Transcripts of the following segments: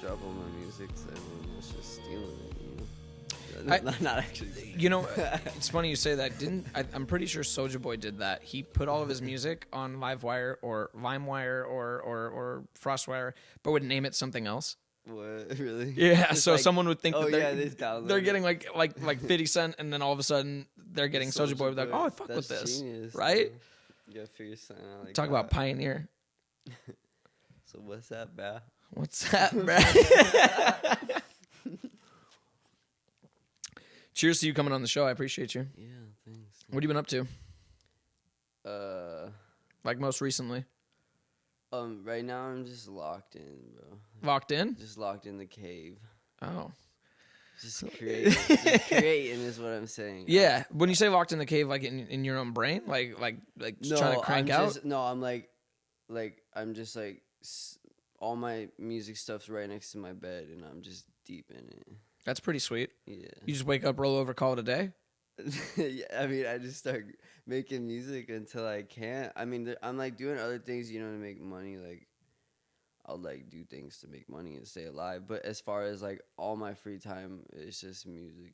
drop all my music, so everyone was just stealing it. Not actually. You know, it's funny you say that. I'm pretty sure Soulja Boy did that. He put all of his music on Livewire or LimeWire or FrostWire, but would name it something else. What, really? Yeah, so like, someone would think that they're getting like 50 Cent, and then all of a sudden they're getting Soulja Boy. Like, oh, I fuck with this, genius, right? You gotta figure something out. Like talk about pioneer. So what's that, bruh? What's that, bruh? Cheers to you coming on the show. I appreciate you. Yeah, thanks. What have you been up to? Like most recently. Right now I'm just locked in, bro. Locked in? Just locked in the cave. Oh. Just creating. Just creating is what I'm saying. Yeah. When you say locked in the cave, like in your own brain, like just trying to crank out. No, I'm like I'm just like all my music stuff's right next to my bed, and I'm just deep in it. That's pretty sweet. Yeah. You just wake up, roll over, call it a day? Yeah, I mean, I just start making music until I can't. I mean, I'm like doing other things, you know, to make money. Like, I'll like do things to make money and stay alive. But as far as like all my free time, it's just music.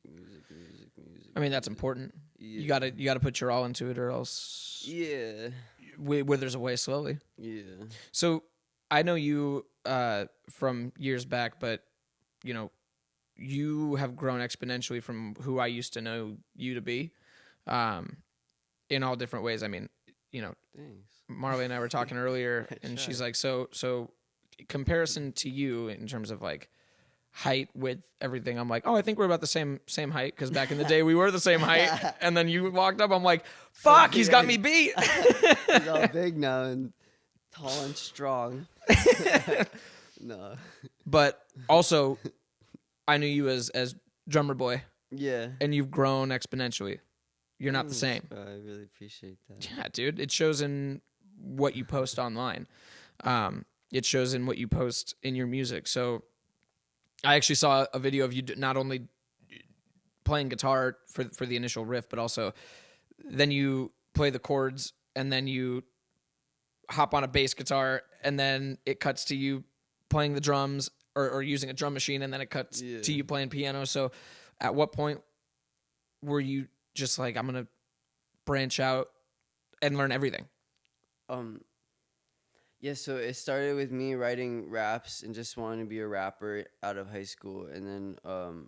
I mean, that's important. Yeah. You gotta put your all into it, or else withers away slowly. Yeah. So I know you from years back, but you know, you have grown exponentially from who I used to know you to be, in all different ways. I mean, you know, thanks. Marley and I were talking earlier, and she's like, so comparison to you in terms of like height, width, everything. I'm like, oh, I think we're about the same height, because back in the day we were the same height. And then you walked up, I'm like, fuck, he's got me beat. He's all big now and tall and strong. No, but also, I knew you as drummer boy. Yeah. And you've grown exponentially. You're not the same. I really appreciate that. Yeah, dude. It shows in what you post online. It shows in what you post in your music. So I actually saw a video of you not only playing guitar for the initial riff, but also then you play the chords, and then you hop on a bass guitar, and then it cuts to you playing the drums, or using a drum machine, and then it cuts to you playing piano. So at what point were you just like, I'm going to branch out and learn everything? Yeah, so it started with me writing raps and just wanting to be a rapper out of high school. And then,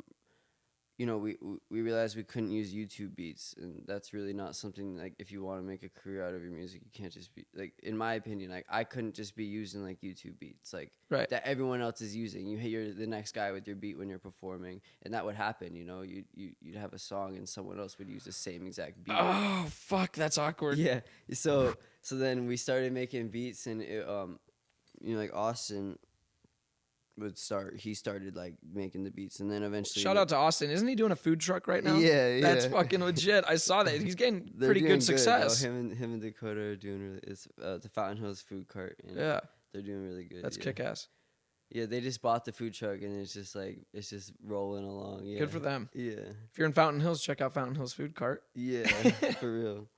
you know, we realized we couldn't use YouTube beats, and that's really not something, like, if you want to make a career out of your music, you can't just be, like, in my opinion, like, I couldn't just be using, like, YouTube beats, like, that everyone else is using. You're the next guy with your beat when you're performing, and that would happen, you know? You'd have a song, and someone else would use the same exact beat. Oh, fuck, that's awkward. Yeah, so then we started making beats, and, it, you know, like, Austin he started like making the beats, and then eventually shout out to Austin. Isn't he doing a food truck right now? Yeah. That's fucking legit. I saw that. He's getting pretty good success. Him and Dakota are doing really, it's the Fountain Hills food cart, and they're doing really good. That's kick-ass. Yeah, they just bought the food truck, and it's just rolling along. Yeah. Good for them. Yeah. If you're in Fountain Hills, check out Fountain Hills Food Cart. Yeah, for real.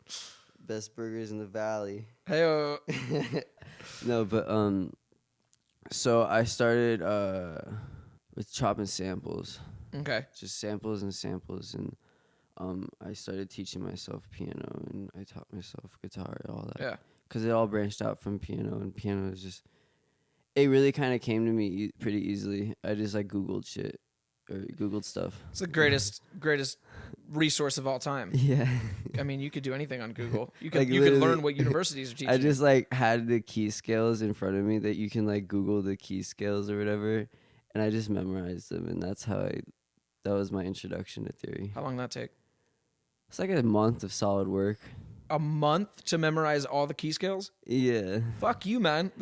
Best burgers in the valley. Hey-o. No, but so I started with chopping samples. Okay. Just samples, and I started teaching myself piano, and I taught myself guitar, all that. Yeah. Because it all branched out from piano, and piano is just, it really kind of came to me pretty easily. I just like Googled shit, or Googled stuff. It's the greatest resource of all time. Yeah. I mean, you could do anything on Google. You could learn what universities are teaching. I just like had the key scales in front of me that you can like Google the key scales or whatever, and I just memorized them, and that was my introduction to theory. How long did that take? It's like a month of solid work. A month to memorize all the key scales? Yeah. Fuck you, man.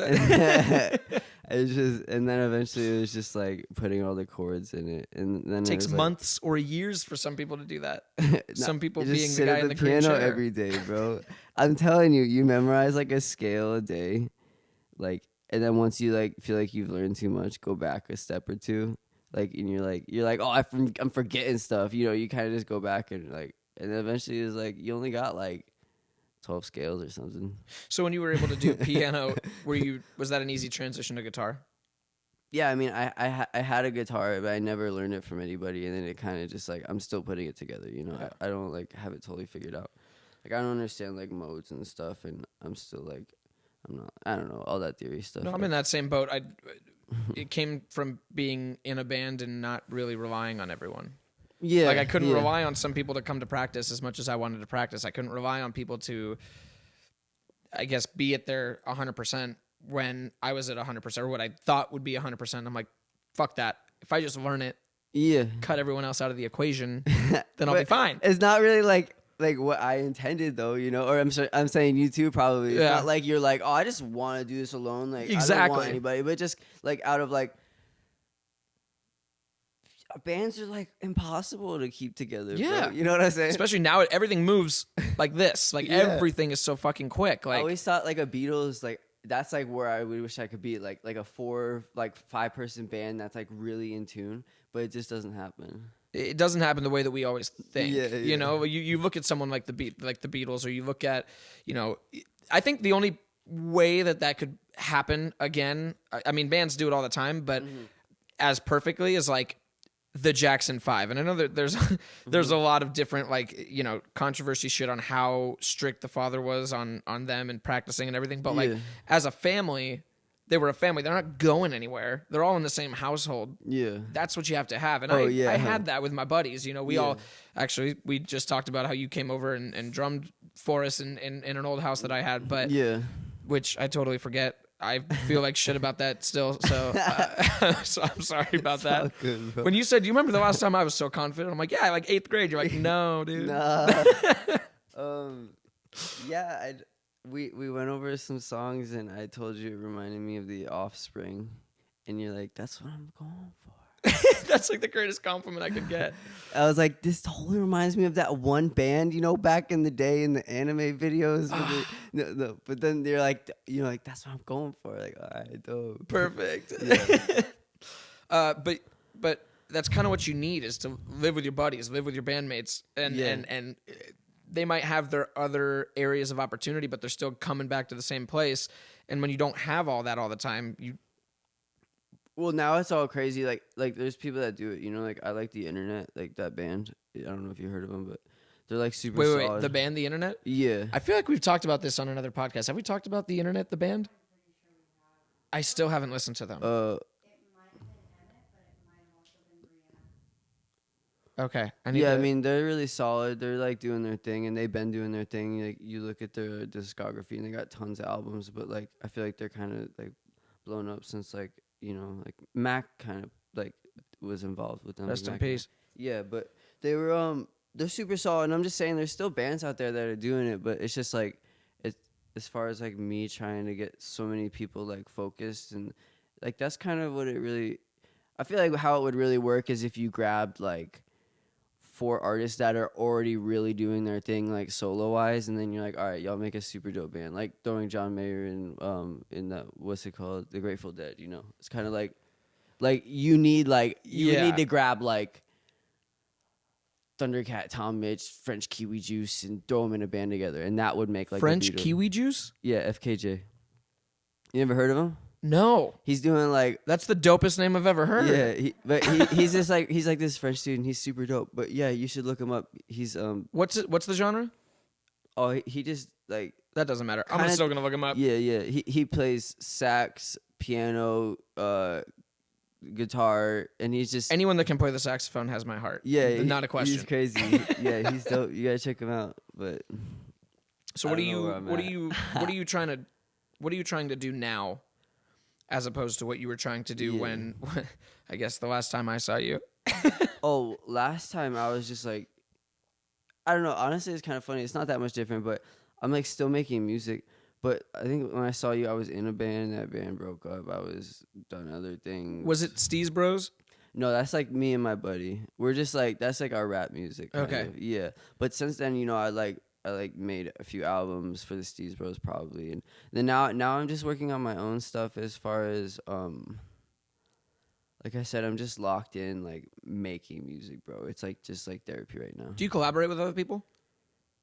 And then eventually it was just like putting all the chords in it, and then it takes months or years for some people to do that. Some people being the guy in the piano chair. every day, bro. I'm telling you, you memorize like a scale a day, like, and then once you like feel like you've learned too much, go back a step or two, like, and you're like, oh, I'm forgetting stuff. You know, you kind of just go back and like, and then eventually it's like you only got like 12 scales or something. So when you were able to do piano, was that an easy transition to guitar? yeah, I mean, I had a guitar, but I never learned it from anybody, and then it kind of just like I'm still putting it together. You know, Yeah. I don't like have it totally figured out. Like I don't understand like modes and stuff, and I'm still like I don't know all that theory stuff. No, I'm in that same boat. It came from being in a band and not really relying on everyone. Yeah, Like I couldn't rely on some people to come to practice as much as I wanted to practice. I couldn't rely on people to, I guess, be at their 100% when I was at 100% or what I thought would be 100%. I'm like, fuck that. If I just learn it, cut everyone else out of the equation, then I'll be fine. It's not really like what I intended though, you know. Or I'm saying you too probably. It's not like you're like, oh, I just want to do this alone. Like I don't want anybody, but just like out of like. Bands are like impossible to keep together. Yeah, bro. You know what I'm saying? Especially now, everything moves like this. Like everything is so fucking quick. Like I always thought like a Beatles, like that's like where I would wish I could be. Like a 5-person band that's like really in tune, but it just doesn't happen. It doesn't happen the way that we always think. Yeah. You know, you look at someone like the Beatles, or you look at, you know, I think the only way that could happen again. I mean, bands do it all the time, but as perfectly as like the Jackson 5. And I know that there's a lot of different, like, you know, controversy shit on how strict the father was on them and practicing and everything. But like as a family, they were a family. They're not going anywhere. They're all in the same household. Yeah. That's what you have to have. And I had that with my buddies. You know, we just talked about how you came over and drummed for us in an old house that I had, but which I totally forget. I feel like shit about that still, so I'm sorry about that. Good, when you said, do you remember the last time I was so confident? I'm like, yeah, like 8th grade. You're like, no, dude. Nah. Yeah, we went over some songs, and I told you it reminded me of the Offspring, and you're like, that's what I'm going for. That's like the greatest compliment I could get. I was like, this totally reminds me of that one band, you know, back in the day in the anime videos. No, but then you're like, you know, like that's what I'm going for. Like, all right, dope. Perfect. But that's kind of what you need, is to live with your buddies, live with your bandmates, and they might have their other areas of opportunity, but they're still coming back to the same place. And when you don't have all that all the time, well, now it's all crazy. Like there's people that do it. You know, like I like The Internet, like that band. I don't know if you heard of them, but they're like super solid. Wait, the band The Internet? Yeah. I feel like we've talked about this on another podcast. Have we talked about The Internet, the band? I still haven't listened to them. Okay. I mean, they're really solid. They're like doing their thing, and they've been doing their thing. Like you look at their discography, and they got tons of albums. But like, I feel like they're kind of like blown up since like, you know, like Mac kind of like was involved with them. Rest like in peace. Yeah, but they were they're super solid, and I'm just saying there's still bands out there that are doing it, but it's just like it's as far as like me trying to get so many people like focused, and like that's kind of what it really. I feel like how it would really work is if you grabbed like 4 artists that are already really doing their thing like solo wise, and then you're like, all right, y'all make a super dope band, like throwing John Mayer in that, what's it called, the Grateful Dead. You know, it's kind of like you need to grab like Thundercat, Tom Mitch, French Kiwi Juice, and throw them in a band together, and that would make like French Kiwi Juice. Yeah, FKJ. You never heard of him? No. He's doing like... That's the dopest name I've ever heard. Yeah, he's just like... He's like this French dude, and he's super dope. But yeah, you should look him up. He's... What's the genre? Oh, he just like... That doesn't matter. I'm still going to look him up. Yeah. He plays sax, piano, guitar, and he's just... Anyone that can play the saxophone has my heart. Yeah. Not a question. He's crazy. Yeah, he's dope. You gotta check him out. But... So what are you trying to do now, as opposed to what you were trying to do when I guess the last time I saw you? Oh, last time I was just like, I don't know. Honestly, it's kind of funny. It's not that much different, but I'm like still making music. But I think when I saw you, I was in a band. That band broke up. I was done other things. Was it Steez Bros? No, that's like me and my buddy. We're just like, that's like our rap music. Okay. Yeah. But since then, you know, I made a few albums for the Steez Bros probably, and then now I'm just working on my own stuff as far as like I said, I'm just locked in like making music, bro. It's like just like therapy right now. Do you collaborate with other people?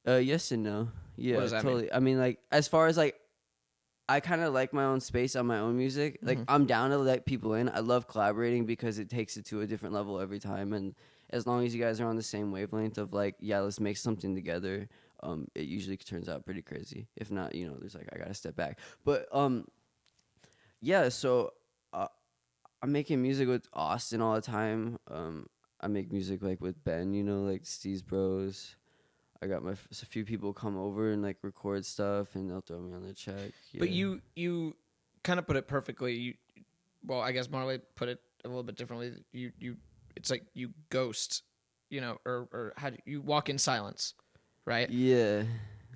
Yes and no. Yeah, what does that totally. mean? I mean, like as far as like I kind of like my own space on my own music. Like I'm down to let people in. I love collaborating because it takes it to a different level every time. And as long as you guys are on the same wavelength of like, yeah, let's make something together, it usually turns out pretty crazy. If not, you know, there's like I gotta step back. But yeah. So I'm making music with Austin all the time. I make music like with Ben, you know, like Steve's Bros. I got a few people come over and like record stuff, and they'll throw me on the check. Yeah. But you kind of put it perfectly. Well, I guess Marley put it a little bit differently. It's like you ghost, you know, or how do you walk in silence, right? Yeah.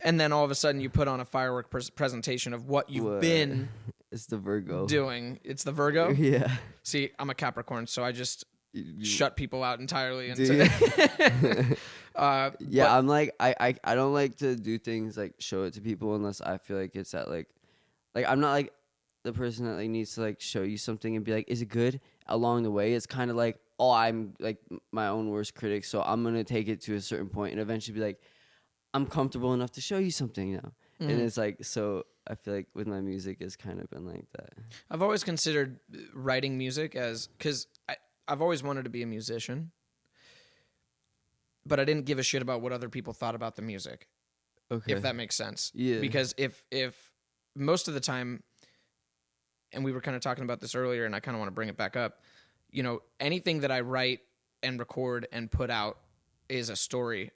And then all of a sudden you put on a firework presentation of what you've been. It's the Virgo doing. It's the Virgo. Yeah. See, I'm a Capricorn, so I just shut people out entirely. Yeah, I'm like I don't like to do things like show it to people unless I feel like it's at like I'm not like the person that like needs to like show you something and be like, is it good? Along the way, it's kind of like, oh, I'm like my own worst critic, so I'm gonna take it to a certain point and eventually be like, I'm comfortable enough to show you something now. And it's like, so I feel like with my music it's kind of been like that. I've always considered writing music because I've always wanted to be a musician, but I didn't give a shit about what other people thought about the music. Okay. If that makes sense. Yeah. Because if most of the time, and we were kind of talking about this earlier, and I kind of want to bring it back up, you know, anything that I write and record and put out is a story.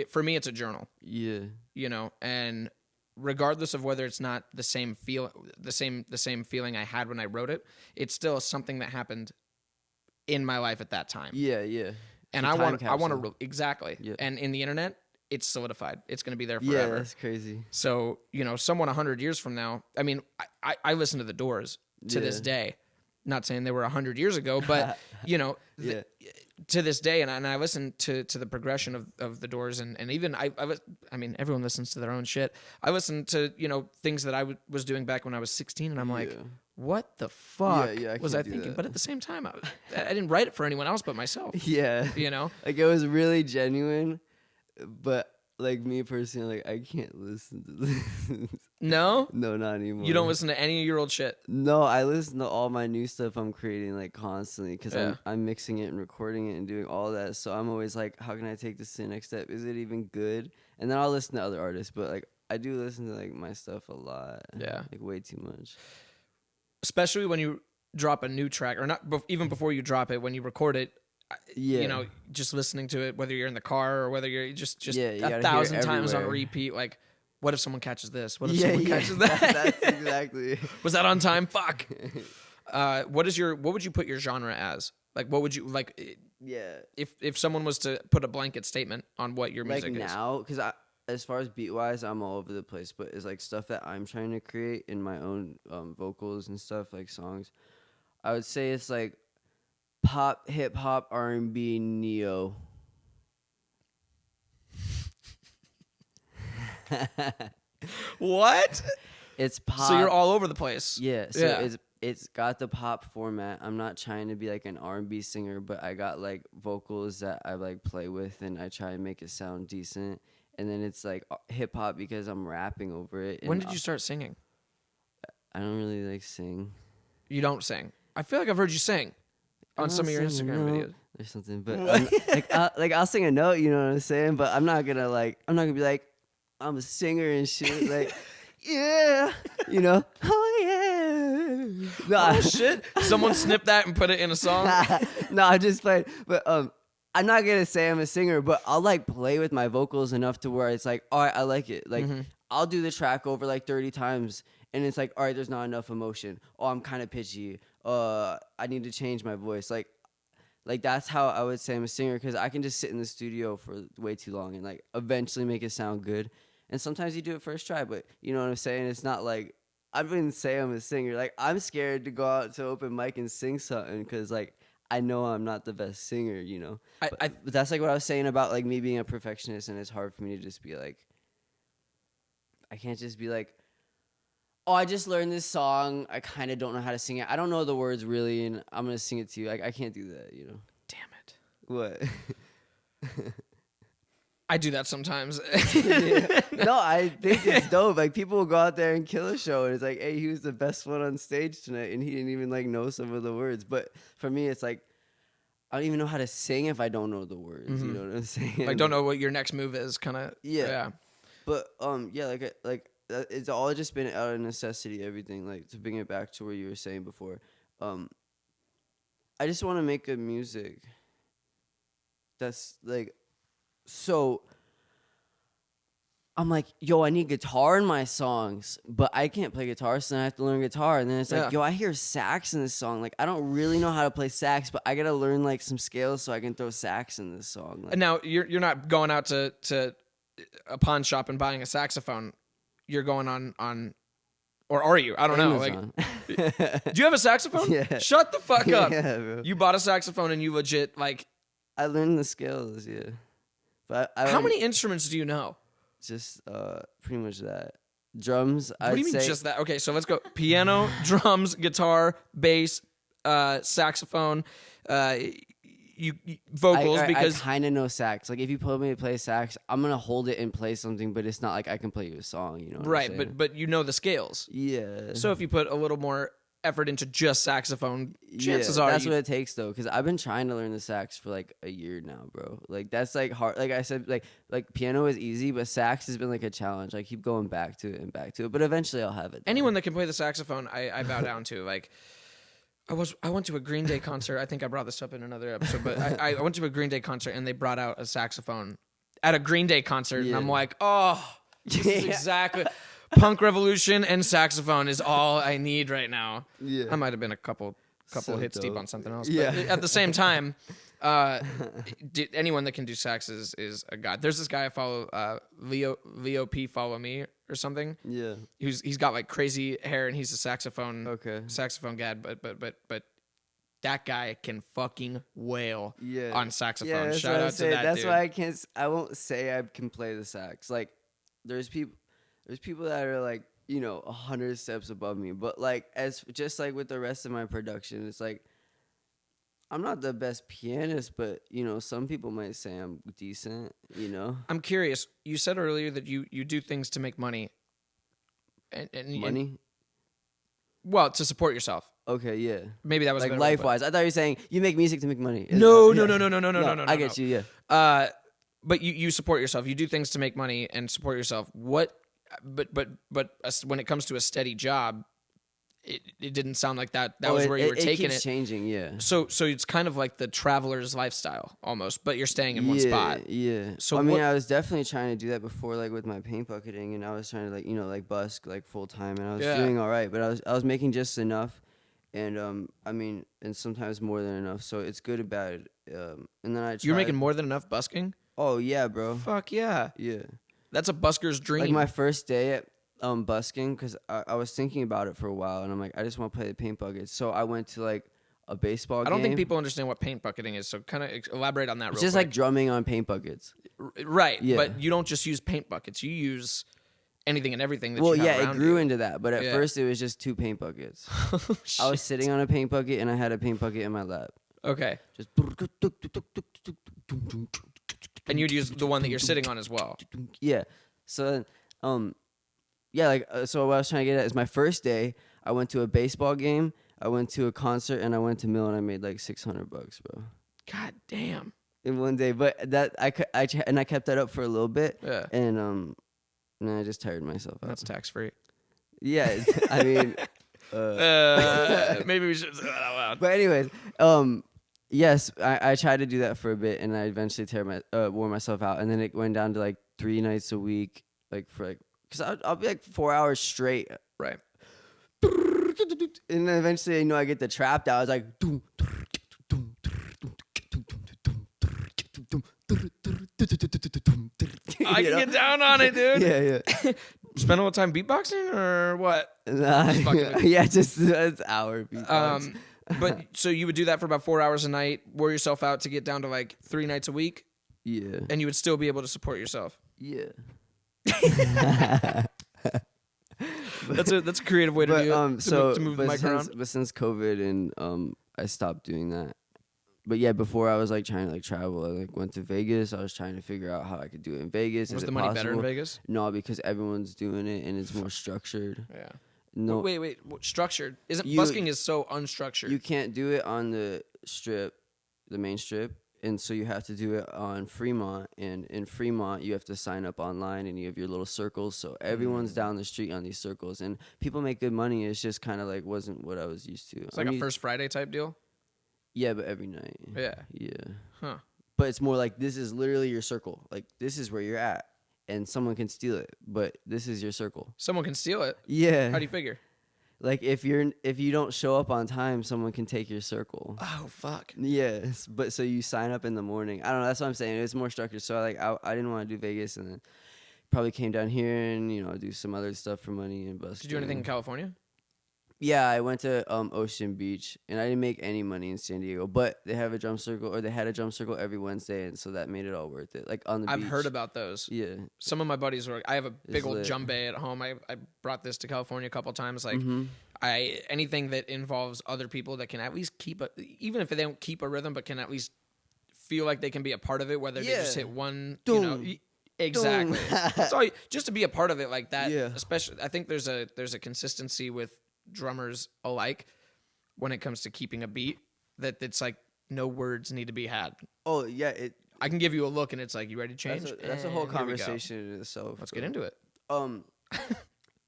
For me, it's a journal. Yeah. You know, and regardless of whether it's not the same feeling I had when I wrote it, it's still something that happened in my life at that time. Yeah, yeah. And I want to exactly. Yeah. And in the internet, it's solidified. It's going to be there forever. Yeah, that's crazy. So, you know, someone 100 years from now, I mean, I listen to The Doors to this day. Not saying they were 100 years ago, but, you know, to this day, and I listen to the progression of The Doors, and even, I mean, everyone listens to their own shit. I listen to, you know, things that I was doing back when I was 16, and I'm like, what the fuck was I thinking? But at the same time, I didn't write it for anyone else but myself. Yeah. You know? Like, it was really genuine, but, like, me personally, like, I can't listen to this. No? No, not anymore. You don't listen to any of your old shit? No, I listen to all my new stuff I'm creating, like, constantly, because I'm mixing it and recording it and doing all that, so I'm always like, how can I take this to the next step? Is it even good? And then I'll listen to other artists, but, like, I do listen to, like, my stuff a lot. Yeah. Like, way too much. Especially when you drop a new track, or not even before you drop it, when you record it, you know, just listening to it, whether you're in the car or whether you're just you 1,000 times on repeat, like, what if someone catches this? What if someone catches that? That's exactly. Was that on time? Fuck. What would you put your genre as? Like, what would you like? Yeah. If someone was to put a blanket statement on what your music is. Like now, because as far as beat wise, I'm all over the place, but it's like stuff that I'm trying to create in my own vocals and stuff, like songs. I would say it's like pop, hip hop, R&B, neo. What? It's pop. So you're all over the place. Yeah. So it's got the pop format. I'm not trying to be like an R&B singer, but I got like vocals that I like play with, and I try and make it sound decent. And then it's like hip hop because I'm rapping over it. When did you start singing? I don't really like sing. You don't sing. I feel like I've heard you sing on some of your Instagram videos or something, but I'll sing a note, you know what I'm saying? But I'm not gonna be like, I'm a singer and shit, like, yeah, you know, oh yeah. No, oh shit! Someone snip that and put it in a song. No, I just played, but I'm not gonna say I'm a singer, but I'll like play with my vocals enough to where it's like, all right, I like it. Like, I'll do the track over like 30 times, and it's like, all right, there's not enough emotion. Oh, I'm kind of pitchy. I need to change my voice. Like that's how I would say I'm a singer, because I can just sit in the studio for way too long and like eventually make it sound good. And sometimes you do it first try, but you know what I'm saying? It's not like, I wouldn't say I'm a singer. Like, I'm scared to go out to open mic and sing something, because like I know I'm not the best singer, you know. But that's like what I was saying about like me being a perfectionist, and it's hard for me to just be like, I can't just be like, oh, I just learned this song, I kind of don't know how to sing it. I don't know the words really, and I'm going to sing it to you. I can't do that, you know. Damn it. What? I do that sometimes. No, I think it's dope. Like people will go out there and kill a show, and it's like, hey, he was the best one on stage tonight, and he didn't even like know some of the words. But for me, it's like I don't even know how to sing if I don't know the words. You know what I'm saying? Like don't know what your next move is, kind of. Yeah. But yeah, like it's all just been out of necessity. Everything, like, to bring it back to where you were saying before. I just want to make good music. That's like, so I'm like, yo, I need guitar in my songs, but I can't play guitar, so then I have to learn guitar. And then it's like, yo, I hear sax in this song. Like, I don't really know how to play sax, but I gotta learn like some scales so I can throw sax in this song. Like, And now you're not going out to a pawn shop and buying a saxophone. You're going on, or are you? I don't know. Amazon. Like, do you have a saxophone? Yeah. Shut the fuck up. Yeah, bro. You bought a saxophone and you legit like. I learned the scales, yeah. But I How many instruments do you know? Just pretty much that. Drums. What do you mean just that? Okay, so let's go. Piano, drums, guitar, bass, saxophone, vocals. Because I kind of know sax. Like if you put me to play sax, I'm gonna hold it and play something, but it's not like I can play you a song. You know? What right, I'm saying? but you know the scales. Yeah. So if you put a little more effort into just saxophone, chances are that's what it takes though. Because I've been trying to learn the sax for like a year now, bro. Like that's like hard. Like I said, like piano is easy, but sax has been like a challenge. I keep going back to it and back to it, but eventually I'll have it. Anyone that can play the saxophone, I bow down to. Like I went to a Green Day concert. I think I brought this up in another episode, but I went to a Green Day concert and they brought out a saxophone at a Green Day concert, and I'm like, oh, this is exactly. Punk revolution and saxophone is all I need right now. Yeah. I might have been a couple So hits deep dope. on something else. Yeah. But at the same time, anyone that can do sax is a god. There's this guy I follow, Leo P. Follow Me or something. Yeah. He's got like crazy hair and he's a saxophone gad. But that guy can fucking wail on saxophone. Yeah, Shout out to that That's dude. why I won't say I can play the sax. Like there's people that are like, 100 steps above me, but like as just like with the rest of my production, it's like I'm not the best pianist, but some people might say I'm decent. I'm curious. You said earlier that you do things to make money. And Money. Well, to support yourself. Okay, yeah. Maybe that was like a better way to life wise. I thought you were saying you make music to make money. No. I get you. Yeah. But you support yourself. You do things to make money and support yourself. What? But when it comes to a steady job, it didn't sound like that was where you were taking keeps it. Changing, yeah. So it's kind of like the traveler's lifestyle almost, but you're staying in one spot. Yeah. So I mean, I was definitely trying to do that before, like with my paint bucketing, and I was trying to like busk like full time, and I was doing all right, but I was making just enough, and I mean, and sometimes more than enough. So it's good and bad. And then You're making more than enough busking? Oh yeah, bro. Fuck yeah. Yeah. That's a busker's dream. Like my first day at busking, because I was thinking about it for a while, and I'm like, I just want to play the paint buckets. So I went to like a baseball game. I don't think people understand what paint bucketing is, so kind of elaborate on that real quick. It's just like drumming on paint buckets. Right, Yeah. but you don't just use paint buckets. You use anything and everything that Well, you have yeah, around it grew you. into that, but at first it was just 2 paint buckets. I was sitting on a paint bucket, and I had a paint bucket in my lap. Okay. Just And you'd use the one that you're sitting on as well. yeah. So yeah, like so what I was trying to get at is my first day, I went to a baseball game, I went to a concert, and I went to Mill, and I made like $600, bro. God damn. In one day, but that I kept that up for a little bit, Yeah. and then I just tired myself out. That's tax free. Yeah, I mean, maybe we should say that out loud. but anyways, yes, I tried to do that for a bit, and I eventually wore myself out, and then it went down to like 3 nights a week, like for like, cause I'll be like 4 hours straight, Right. and then eventually, I get the trap down. I was like, I can get down on it, dude. yeah. Spend all the time beatboxing or what? Nah, fucking- yeah, just it's hour beatbox. But so you would do that for about 4 hours a night, wore yourself out to get down to like 3 nights a week, Yeah. and you would still be able to support yourself. Yeah. That's a creative way to do it. To move the mic around. But since COVID and I stopped doing that. But yeah, before I was like trying to like travel. I like went to Vegas. I was trying to figure out how I could do it in Vegas. Was Is the it money better in possible? Vegas? No, because everyone's doing it and it's more structured. Yeah. No, Wait. Structured? Isn't You- busking is so unstructured? you can't do it on the strip, the main strip, and so you have to do it on Fremont. And in Fremont, you have to sign up online, and you have your little circles. So everyone's down the street on these circles, and people make good money. It's just kind of like wasn't what I was used to. It's like a First Friday type deal. Yeah, but every night. Yeah. Yeah. Huh. But it's more like this is literally your circle. Like this is where you're at, and someone can steal it. But this is your circle. Someone can steal it. Yeah. How do you figure? Like if you don't show up on time, someone can take your circle. Oh fuck. Yes, but so you sign up in the morning. I don't know. That's what I'm saying. It's more structured. So I didn't want to do Vegas, and then probably came down here and do some other stuff for money and bus. Did you do anything in California? Yeah, I went to Ocean Beach, and I didn't make any money in San Diego. But they had a drum circle every Wednesday, and so that made it all worth it. Like on the I've beach. heard about those. Yeah. Some of my buddies were. I have a big old lit. djembe at home. I brought this to California a couple times. Like Mm-hmm. anything that involves other people that can at least keep even if they don't keep a rhythm, but can at least feel like they can be a part of it. Whether they just hit one, exactly. That's all. Just to be a part of it like that. Yeah. Especially, I think there's a consistency with drummers alike when it comes to keeping a beat. That it's like no words need to be had. Oh yeah, I can give you a look and it's like, you ready to change? That's a whole And here we go. conversation in itself. Let's get into it.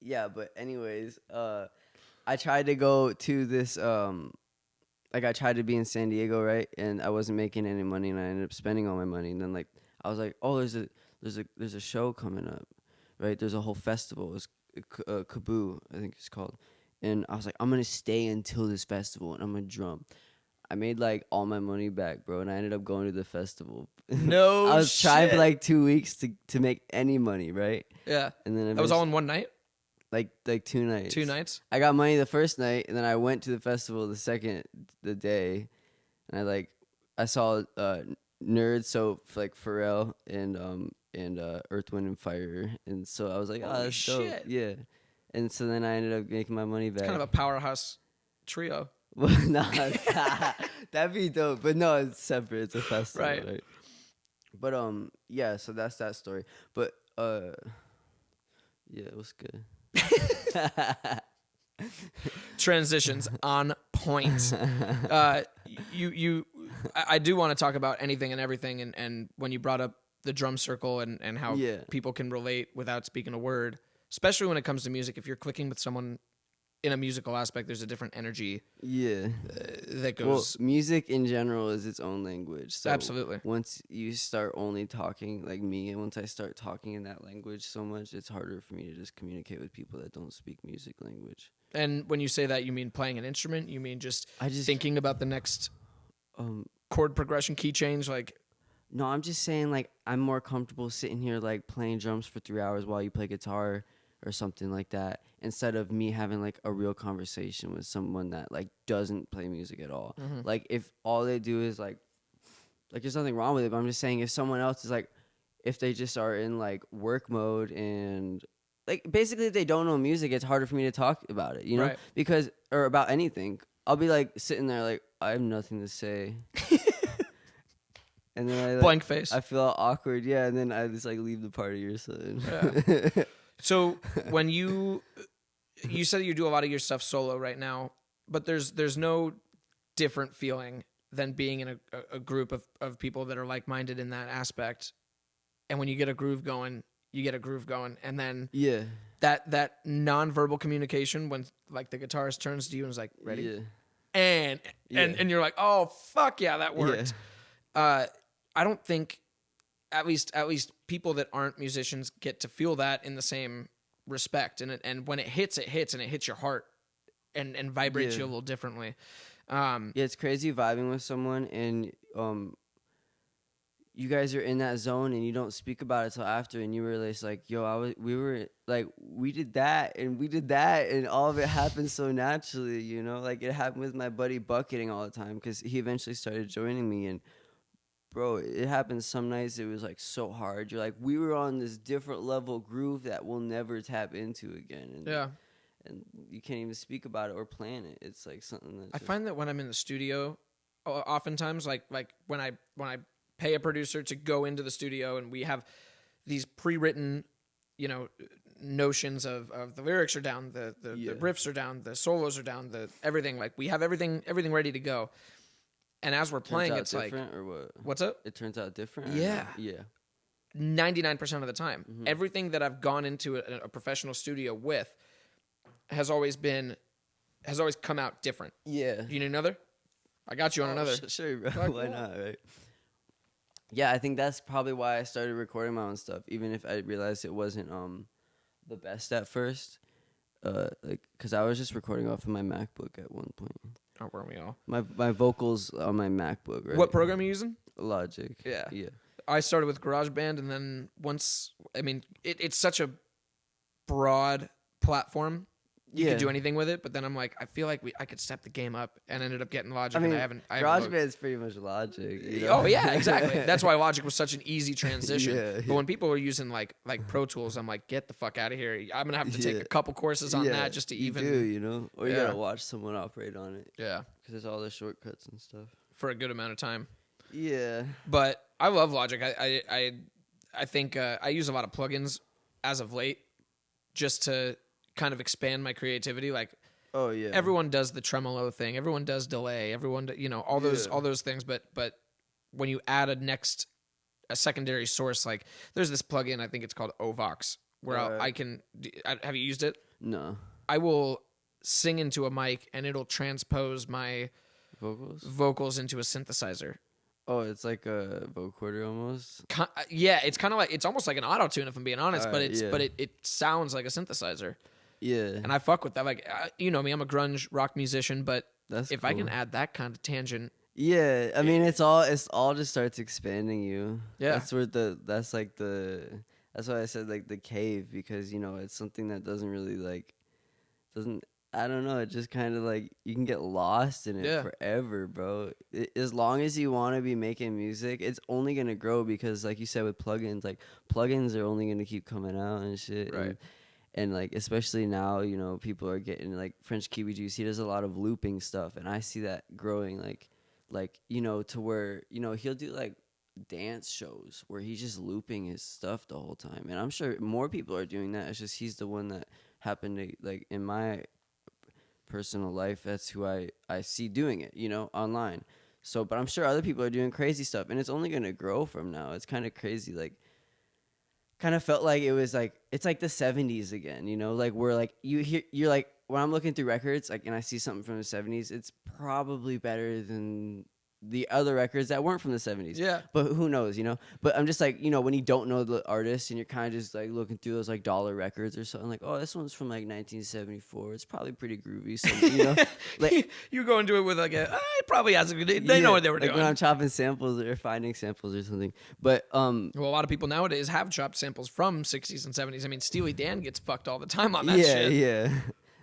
Yeah, but anyways, I tried to go to this like I tried to be in San Diego, right? And I wasn't making any money, and I ended up spending all my money. And then like I was like, oh, there's a show coming up, right? There's a whole festival. It's Kaboo, I think it's called. And I was like, I'm gonna stay until this festival, and I'm gonna drum. I made like all my money back, bro, and I ended up going to the festival. No, I was trying for like 2 weeks to make any money, right? Yeah. And then That was all in one night? like 2 nights. 2 nights? I got money the first night, and then I went to the festival the day, and I saw Nerds, so like Pharrell and Earth, Wind and Fire, and so I was like, oh, Holy that's shit. dope, yeah. And so then I ended up making my money back. It's kind of a powerhouse trio. Well, no, that'd be dope, but no, it's separate. It's a festival, right? But yeah. So that's that story. But yeah, it was good. Transitions on point. I do want to talk about anything and everything, and when you brought up the drum circle and how people can relate without speaking a word, especially when it comes to music. If you're clicking with someone in a musical aspect, there's a different energy. Yeah, that goes. Well, music in general is its own language. So absolutely. Once you start only talking like me, and once I start talking in that language so much, it's harder for me to just communicate with people that don't speak music language. And when you say that, you mean playing an instrument? You mean just thinking about the next chord progression, key change? Like, no, I'm just saying like I'm more comfortable sitting here like playing drums for 3 hours while you play guitar or something like that, instead of me having like a real conversation with someone that like doesn't play music at all. Mm-hmm. Like if all they do is like there's nothing wrong with it, but I'm just saying if someone else is like, if they just are in like work mode and like basically if they don't know music, it's harder for me to talk about it, you know? Right. Because, or about anything. I'll be like sitting there like, I have nothing to say. And then I like, blank face. I feel all awkward, yeah, and then I just like leave the party or something. Yeah. So when you said you do a lot of your stuff solo right now, but there's no different feeling than being in a group of people that are like-minded in that aspect. And when you get a groove going, you get a groove going, and then that nonverbal communication when like the guitarist turns to you and is like, ready, and you're like, oh fuck yeah, that worked. I don't think at least people that aren't musicians get to feel that in the same respect, and when it hits and it hits your heart and vibrates you a little differently. It's crazy vibing with someone and you guys are in that zone and you don't speak about it till after, and you realize like, yo, we did that and all of it happened so naturally, you know? Like it happened with my buddy bucketing all the time because he eventually started joining me, and bro, it happens some nights it was like so hard. You're like, we were on this different level groove that we'll never tap into again. And you can't even speak about it or plan it. It's like something that I find that when I'm in the studio oftentimes, like when I pay a producer to go into the studio and we have these pre-written, you know, notions of the lyrics are down, the riffs are down, the solos are down, the everything, like we have everything ready to go. And as we're playing, it's like, or what? What's up? It turns out different. Yeah. Yeah. 99% of the time, everything that I've gone into a professional studio with has always come out different. Yeah. You need another? I got you on another. Sure, bro. Why not, right? Yeah, I think that's probably why I started recording my own stuff, even if I realized it wasn't the best at first. Like, cause I was just recording off of my MacBook at one point. Oh, weren't we all? My vocals on my MacBook, right? What program are you using? Logic. Yeah. Yeah. I started with GarageBand, and then it's such a broad platform. You could do anything with it, but then I'm like, I feel like I could step the game up, and ended up getting Logic. I mean, and I GarageBand's pretty much Logic. You know? Oh yeah, exactly. That's why Logic was such an easy transition. Yeah. But when people are using like Pro Tools, I'm like, get the fuck out of here. I'm gonna have to take a couple courses on that just to even. You know, or you gotta watch someone operate on it. Yeah, because there's all the shortcuts and stuff for a good amount of time. Yeah, but I love Logic. I think I use a lot of plugins as of late, just to kind of expand my creativity. Like, oh yeah, everyone does the tremolo thing. Everyone does delay. Everyone, all those things. But when you add a secondary source, like there's this plugin, I think it's called Ovox, where have you used it? No. I will sing into a mic and it'll transpose my vocals into a synthesizer. Oh, it's like a vocoder almost. Yeah, it's kind of like, it's almost like an auto tune if I'm being honest, but it sounds like a synthesizer. Yeah, and I fuck with that. Like, you know me, I'm a grunge rock musician, but if I can add that kind of tangent, yeah, I mean, it's all just starts expanding you. Yeah, that's that's why I said like the cave, because you know it's something that I don't know, it just kind of like you can get lost in it forever, bro. As long as you want to be making music, it's only gonna grow, because like you said with plugins, like plugins are only gonna keep coming out and shit, right? And like, especially now, you know, people are getting like French Kiwi Juice. He does a lot of looping stuff, and I see that growing, like you know, to where, you know, he'll do like dance shows where he's just looping his stuff the whole time. And I'm sure more people are doing that. It's just he's the one that happened to, like, in my personal life, that's who I see doing it, you know, online. So, but I'm sure other people are doing crazy stuff, and it's only gonna grow from now. It's kind of crazy, like. Kind of felt like it was like, it's like the 70s again, you know, like where like you're like, when I'm looking through records, like, and I see something from the 70s, it's probably better than the other records that weren't from the 70s. Yeah. But who knows, you know? But I'm just like, you know, when you don't know the artist and you're kind of just like looking through those like dollar records or something, like, oh, this one's from like 1974. It's probably pretty groovy. So, you know, like you go into it with like it probably has a good, they know what they were doing. When I'm chopping samples or finding samples or something. But, well, a lot of people nowadays have chopped samples from 60s and 70s. I mean, Steely Dan gets fucked all the time on that shit. Yeah.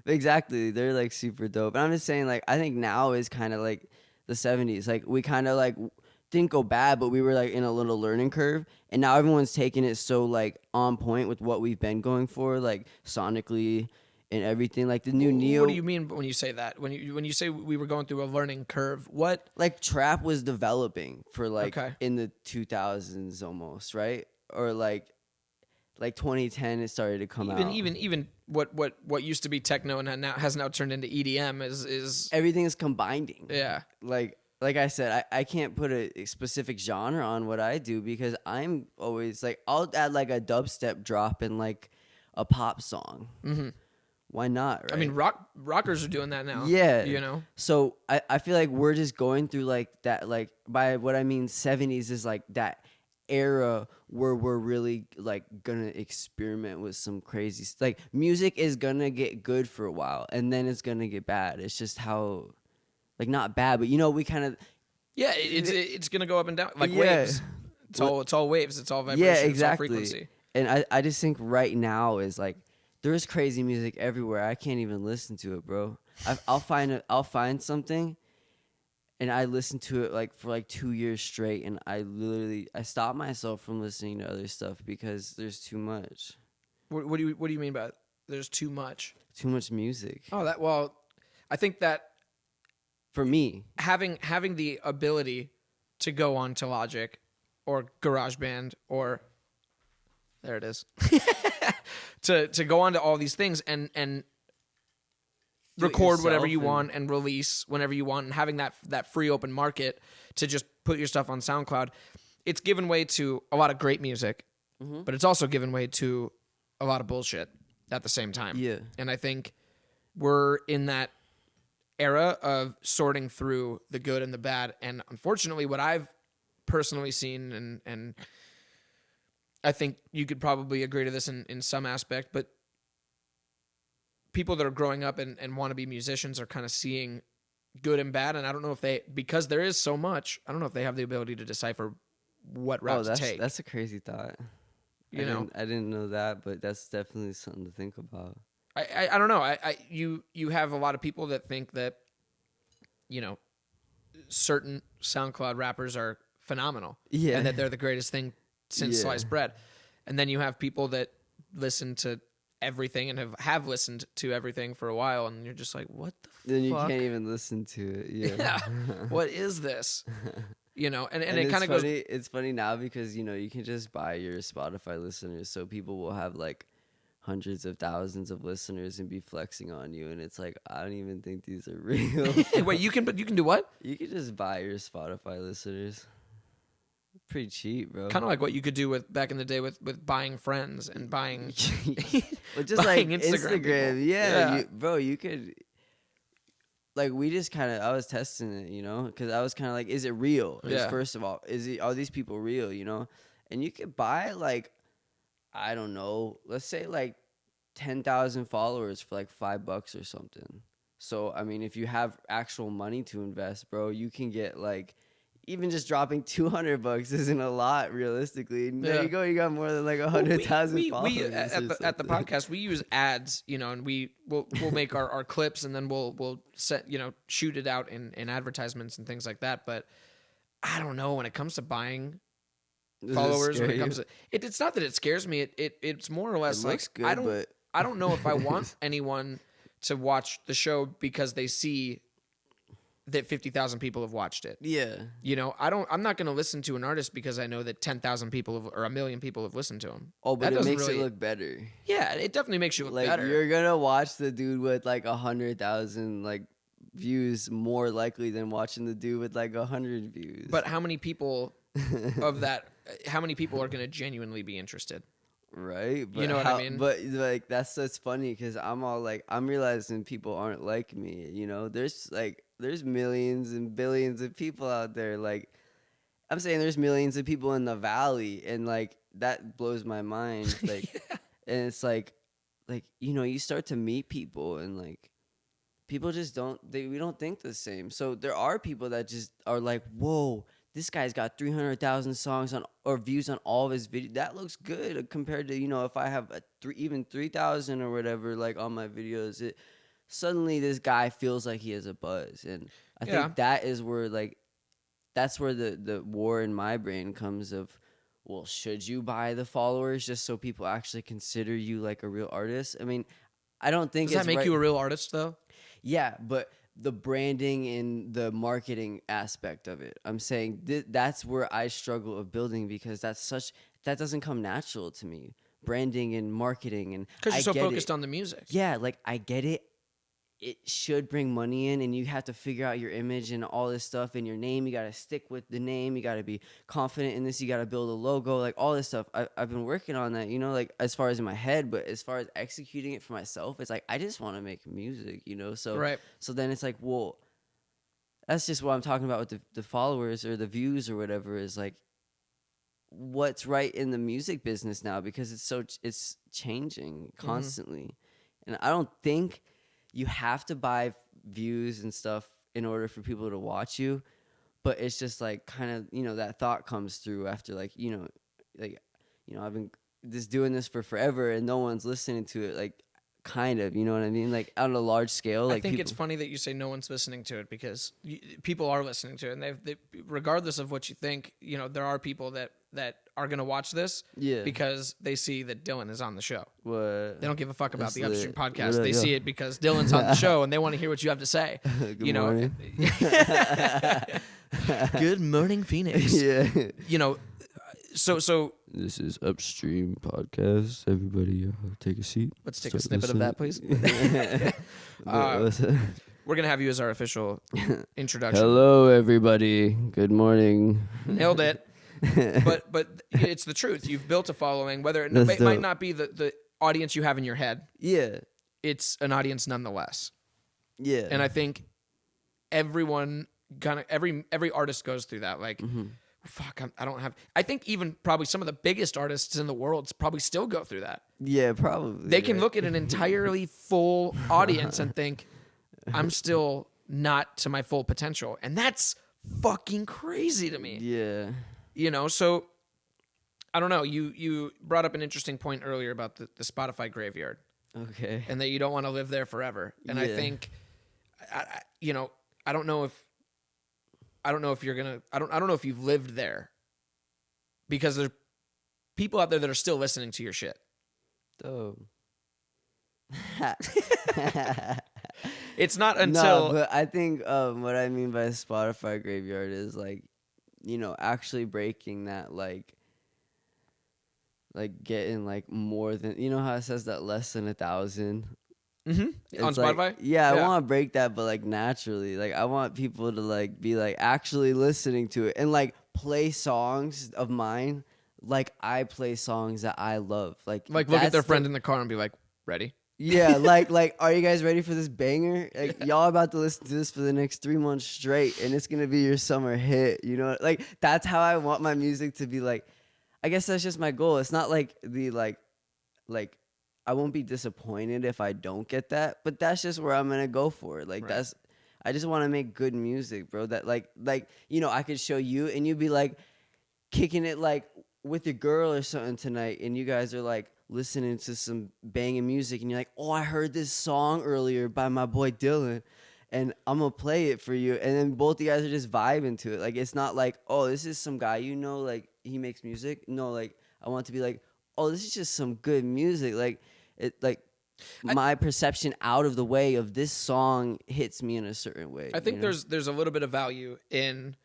Exactly. They're like super dope. And I'm just saying, like, I think now is kind of like the 70s. Like, we kind of like didn't go bad, but we were like in a little learning curve, and now everyone's taking it so like on point with what we've been going for, like sonically and everything. Like the new Neo. What do you mean when you say that? When you say we were going through a learning curve, what? Like trap was developing for like in the 2000s almost, right? Or like 2010 it started to come out. Even what used to be techno and has now turned into EDM is everything is combining. Yeah. Like I said, I can't put a specific genre on what I do, because I'm always like, I'll add like a dubstep drop in like a pop song. Mm-hmm. Why not, right? I mean, rockers are doing that now. Yeah. You know? So I feel like we're just going through like that, like by what I mean 70s is like that era where we're really like gonna experiment with some crazy like music is gonna get good for a while and then it's gonna get bad. It's just how, like, not bad, but you know, we kind of it's gonna go up and down like waves. It's all waves. It's all vibration. Yeah, exactly. It's all frequency. And I just think right now is like there's crazy music everywhere. I can't even listen to it, bro. I'll find something. And I listened to it like for like 2 years straight, and I stopped myself from listening to other stuff because there's too much. What do you mean by there's too much? Too much music. Oh, I think that for me. Having the ability to go on to Logic or GarageBand or there it is. to go on to all these things and record whatever you want and release whenever you want, and having that free open market to just put your stuff on SoundCloud, it's given way to a lot of great music, but it's also given way to a lot of bullshit at the same time. Yeah. And I think we're in that era of sorting through the good and the bad. And unfortunately, what I've personally seen, and I think you could probably agree to this in some aspect, but people that are growing up and want to be musicians are kind of seeing good and bad. And I don't know if because there is so much, I don't know if they have the ability to decipher what route to take. That's a crazy thought. I didn't know that, but that's definitely something to think about. I don't know. You have a lot of people that think that, certain SoundCloud rappers are phenomenal. Yeah. And that they're the greatest thing since sliced bread. And then you have people that listen to everything and have listened to everything for a while, and you're just like, what the fuck? Then you can't even listen to it. Yeah. What is this? And it kind of goes. It's funny now because, you can just buy your Spotify listeners, so people will have like hundreds of thousands of listeners and be flexing on you, and it's like, I don't even think these are real. Wait, you can do what? You can just buy your Spotify listeners. Pretty cheap, bro. Kind of like what you could do back in the day with buying friends and buying well, just buying like Instagram. Yeah. You could, like, we just kind of, I was testing it, because I was kind of like, is it real? First of all, are these people real, And you could buy, like, I don't know, let's say like 10,000 followers for like $5 or something. So, I mean, if you have actual money to invest, bro, you can get like, even just dropping $200 isn't a lot realistically. There you go, you got more than like 100,000 followers. We at the podcast, we use ads, and we'll make our clips, and then we'll set, shoot it out in advertisements and things like that. But I don't know, when it comes to buying followers, when it comes to it's not that it scares me. It's more or less like, good, I don't know if I want anyone to watch the show because they see that 50,000 people have watched it. Yeah. I'm not going to listen to an artist because I know that 10,000 people or 1 million people have listened to him. Oh, but it makes it look better. Yeah, it definitely makes you look better. Like, you're going to watch the dude with like 100,000 like views more likely than watching the dude with like 100 views. But how many people how many people are going to genuinely be interested? Right, but you know what I mean? But like, that's funny because I'm realizing people aren't like me. There's millions and billions of people out there. Like, I'm saying there's millions of people in the valley, and like, that blows my mind. Like, and it's like you start to meet people, and like, people just we don't think the same. So there are people that just are like, whoa, this guy's got 300,000 songs or views on all of his videos. That looks good compared to, if I have even 3,000 or whatever, like, on my videos. Suddenly this guy feels like he has a buzz. And I think that is where, like, that's where the war in my brain comes of, well, should you buy the followers just so people actually consider you like a real artist? I mean, I don't think Does that make you a real artist, though? Yeah, but the branding and the marketing aspect of it, I'm saying that's where I struggle of building, because that doesn't come natural to me. Branding and marketing, and because you're so focused on the music. Yeah, like, I get it. It should bring money in, and you have to figure out your image and all this stuff, and your name. You got to stick with the name. You got to be confident in this. You got to build a logo, like, all this stuff. I've been working on that, like, as far as in my head, but as far as executing it for myself, it's like, I just want to make music, So, right. So then it's like, well, that's just what I'm talking about with the followers or the views or whatever, is like, what's right in the music business now, because it's changing constantly. And I don't think you have to buy views and stuff in order for people to watch you, but it's just like, kind of, that thought comes through after, like, I've been just doing this for forever and no one's listening to it, like, kind of, you know what I mean? Like, on a large scale. Like, I think it's funny that you say no one's listening to it, because people are listening to it, and they regardless of what you think, there are people that that are gonna watch this Yeah. because they see that Dylan is on the show. What? They don't give a fuck about That's the Upstream lit. podcast. What up, They yo? see it because Dylan's on the show and they want to hear what you have to say. Good you know, morning. Good morning, Phoenix. Yeah. You know, so This is Upstream podcast. Everybody, take a seat. let's take a Start snippet of that, please. listening. We're gonna have you as our official introduction. Hello, everybody. Good morning. Nailed it. But it's the truth. You've built a following. Whether it That's might dope. not be the audience you have in your head, Yeah. it's an audience nonetheless. Yeah. And I think everyone every artist goes through that. Like, fuck, I don't have. I think even probably some of the biggest artists in the world probably still go through that. Yeah, probably. They can right? look at an entirely full audience and think, I'm still not to my full potential. And that's fucking crazy to me. Yeah. You know, so I don't know. You brought up an interesting point earlier about the Spotify graveyard Okay. and that you don't want to live there forever. And I Yeah. think, you know, I don't know if you're gonna. I don't know if you've lived there because there's people out there that are still listening to your shit. Dope. It's not until No, but I think what I mean by Spotify graveyard is like, actually breaking that like getting like more than how it says that less than 1,000 on It's Spotify. like, yeah, I want to break that, but like naturally, like I want people to like be like actually listening to it and like play songs of mine, like I play songs that I love, like look at their that's friend in the car and be like, ready? Yeah, like, are you guys ready for this banger? Like, y'all about to listen to this for the next 3 months straight, and it's gonna be your summer hit. Like that's how I want my music to be. Like, I guess that's just my goal. It's not like the like I won't be disappointed if I don't get that, but that's just where I'm gonna go for it. Like Right. I just want to make good music, bro. That like I could show you, and you'd be like kicking it like with your girl or something tonight, and you guys are like listening to some banging music, and you're like, oh, I heard this song earlier by my boy Dylan, and I'm gonna play it for you, and then both you guys are just vibing to it. Like, it's not like, oh, this is some guy like he makes music. No, like I want it to be like, oh, this is just some good music. Like it, like my perception out of the way of this song hits me in a certain way. I think there's a little bit of value in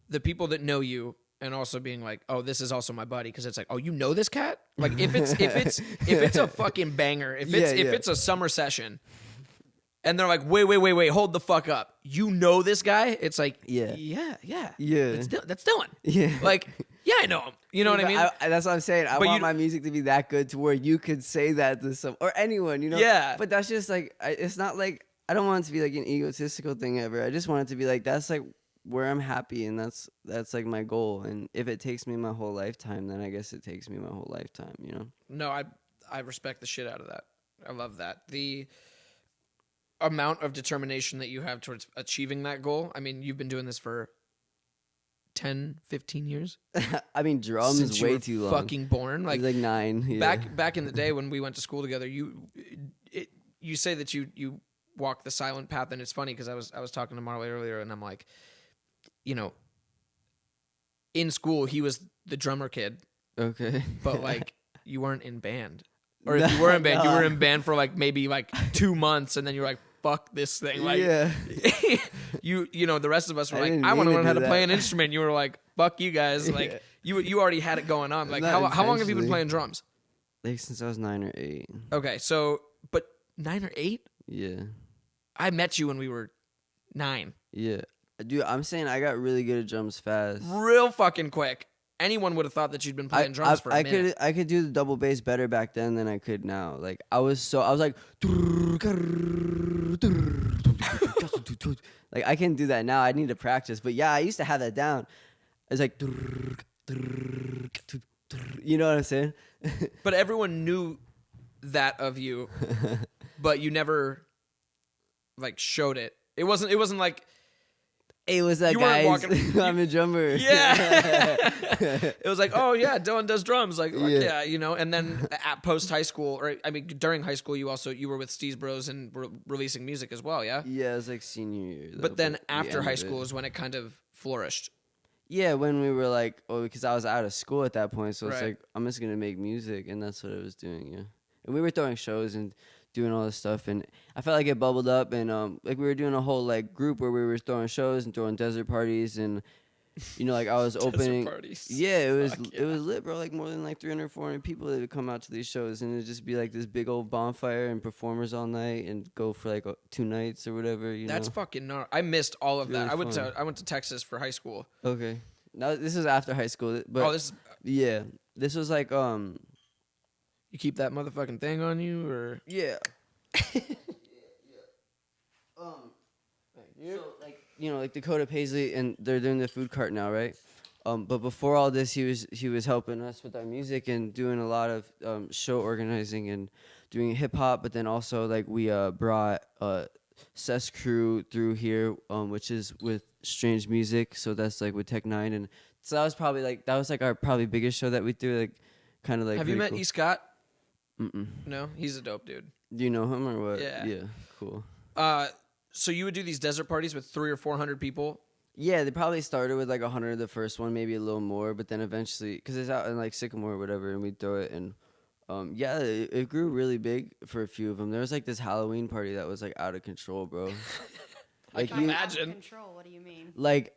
the people that know you. And also being like, oh, this is also my buddy, because it's like, oh, you know this cat? Like if it's a fucking banger, if it's a summer session, and they're like, wait, hold the fuck up, you know this guy? It's like, yeah, that's Dylan. Yeah. Like, yeah, I know him. You know what I mean? That's what I'm saying. I But want you- my music to be that good to where you could say that to some or anyone. Yeah. But that's just like it's not like I don't want it to be like an egotistical thing ever. I just want it to be like that's like where I'm happy, and that's like my goal. And if it takes me my whole lifetime, then I guess it takes me my whole lifetime, No, I respect the shit out of that. I love that. The amount of determination that you have towards achieving that goal. I mean, you've been doing this for 10, 15 years? I mean, drums Since is you way were too long. fucking born. Like 9. Yeah. Back in the day when we went to school together, you say that you walk the silent path, and it's funny because I was talking to Marley earlier, and I'm like, in school he was the drummer kid, Okay. but like you weren't in band, or if you were in band, you were in band for like maybe like 2 months, and then you're like, fuck this thing. Like, yeah. the rest of us were I like, didn't I want to mean to learn how do to play that. an instrument. You were like, fuck you guys. Like you already had it going on. Like Not how long have you been intentionally. playing drums? Like since I was 9 or 8. Okay, so but 9 or 8? Yeah. I met you when we were 9. Yeah. Dude, I'm saying I got really good at drums fast. Real fucking quick. Anyone would have thought that you'd been playing drums for a minute. I could do the double bass better back then than I could now. Like I was like like I can do that now. I need to practice. But yeah, I used to have that down. It's like you know what I'm saying? But everyone knew that of you, but you never like showed it. It wasn't like Hey, what's that, You weren't guys? walking- I'm a drummer. yeah. It was like, oh yeah, Dylan does drums. Like Yeah. yeah, And then at post high school, or I mean during high school, you were with Steez Bros and were releasing music as well, yeah. Yeah, it was like senior year. Though, But then we after high ended school it. is when it kind of flourished. Yeah, when we were like, because I was out of school at that point, so it's Right. like I'm just gonna make music, and that's what I was doing. Yeah, and we were throwing shows and doing all this stuff, and I felt like it bubbled up, and like we were doing a whole like group where we were throwing shows and throwing desert parties, and like I was opening. parties. Yeah, it was Fuck it was lit, bro. Like more than like 300, 400 people that would come out to these shows, and it'd just be like this big old bonfire and performers all night, and go for like 2 nights or whatever. That's know? fucking gnarly. I missed all of Really that. fun. I went to Texas for high school. Okay. Now this is after high school, but This is, yeah, this was like you keep that motherfucking thing on you, or yeah. So like like Dakota Paisley, and they're doing the food cart now, right? But before all this, he was helping us with our music and doing a lot of show organizing and doing hip hop. But then also like we brought Cess Crew through here, which is with Strange Music. So that's like with Tech Nine, and so that was like our probably biggest show that we threw. Like kind of like. Have you met cool. E. Scott? Mm-mm. No, he's a dope dude. Do you know him or what? Yeah. Yeah. Cool. So you would do these desert parties with 300 or 400 people? Yeah, they probably started with like 100 the first one, maybe a little more, but then eventually, because it's out in like Sycamore or whatever, and we'd throw it, and yeah, it grew really big for a few of them. There was like this Halloween party that was like out of control, bro. I can imagine. Control. What do you mean? Like,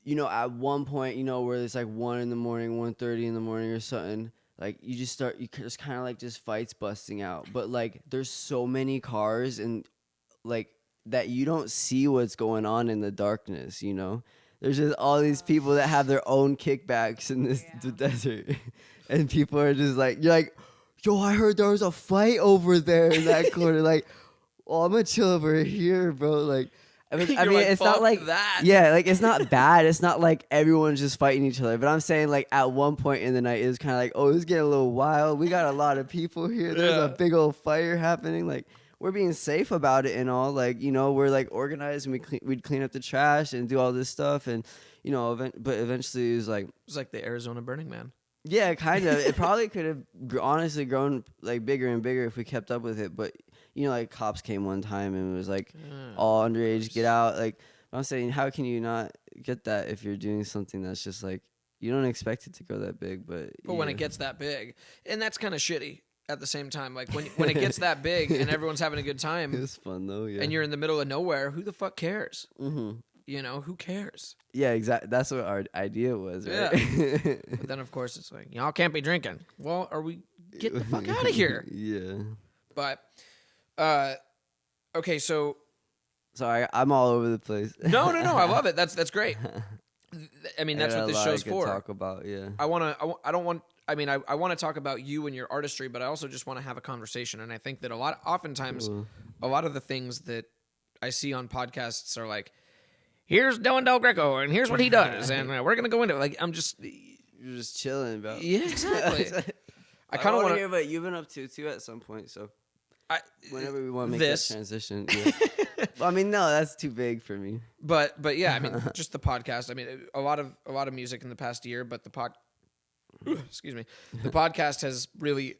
at one point, where it's like 1 in the morning, 1:30 in the morning or something, like you just kind of like just fights busting out, but like there's so many cars and like that you don't see what's going on in the darkness, There's just all these people that have their own kickbacks in the desert. And people are just like, you're like, yo, I heard there was a fight over there in that corner. Like, oh, I'm gonna chill over here, bro. Like, I mean, it's not like that. Yeah, like it's not bad. It's not like everyone's just fighting each other. But I'm saying like at one point in the night, it was kind of like, oh, it's getting a little wild. We got a lot of people here. There's a big old fire happening. Like, we're being safe about it and all. Like, we're like organized, and we'd clean up the trash and do all this stuff. And but eventually it was like the Arizona Burning Man. Yeah, kind of. It probably could have honestly grown like bigger and bigger if we kept up with it. But like cops came one time and it was like all underage, get out. Like I'm saying, how can you not get that if you're doing something that's just like you don't expect it to go that big? But when it gets that big, and that's kind of shitty. At the same time, like when it gets that big and everyone's having a good time, it's fun though. Yeah, and you're in the middle of nowhere, who the fuck cares? Mm-hmm. Who cares? Yeah, exactly. That's what our idea was, right? Yeah. But then, of course, it's like, y'all can't be drinking. Well, get the fuck out of here. Yeah. But, okay, so. Sorry, I'm all over the place. No, I love it. That's great. I mean, that's what this show's for. Talk about, yeah. I want to talk about you and your artistry, but I also just want to have a conversation. And I think that oftentimes, a lot of the things that I see on podcasts are like, here's Dylan Delgreco, and here's what he does, and we're gonna go into it. Like, you're just chilling, bro. Yeah, exactly. I kind of want to hear what you've been up to too at some point. So, whenever we want to make that transition, yeah. Well, I mean, no, that's too big for me. But yeah, I mean, just the podcast. I mean, a lot of music in the past year, but the podcast has really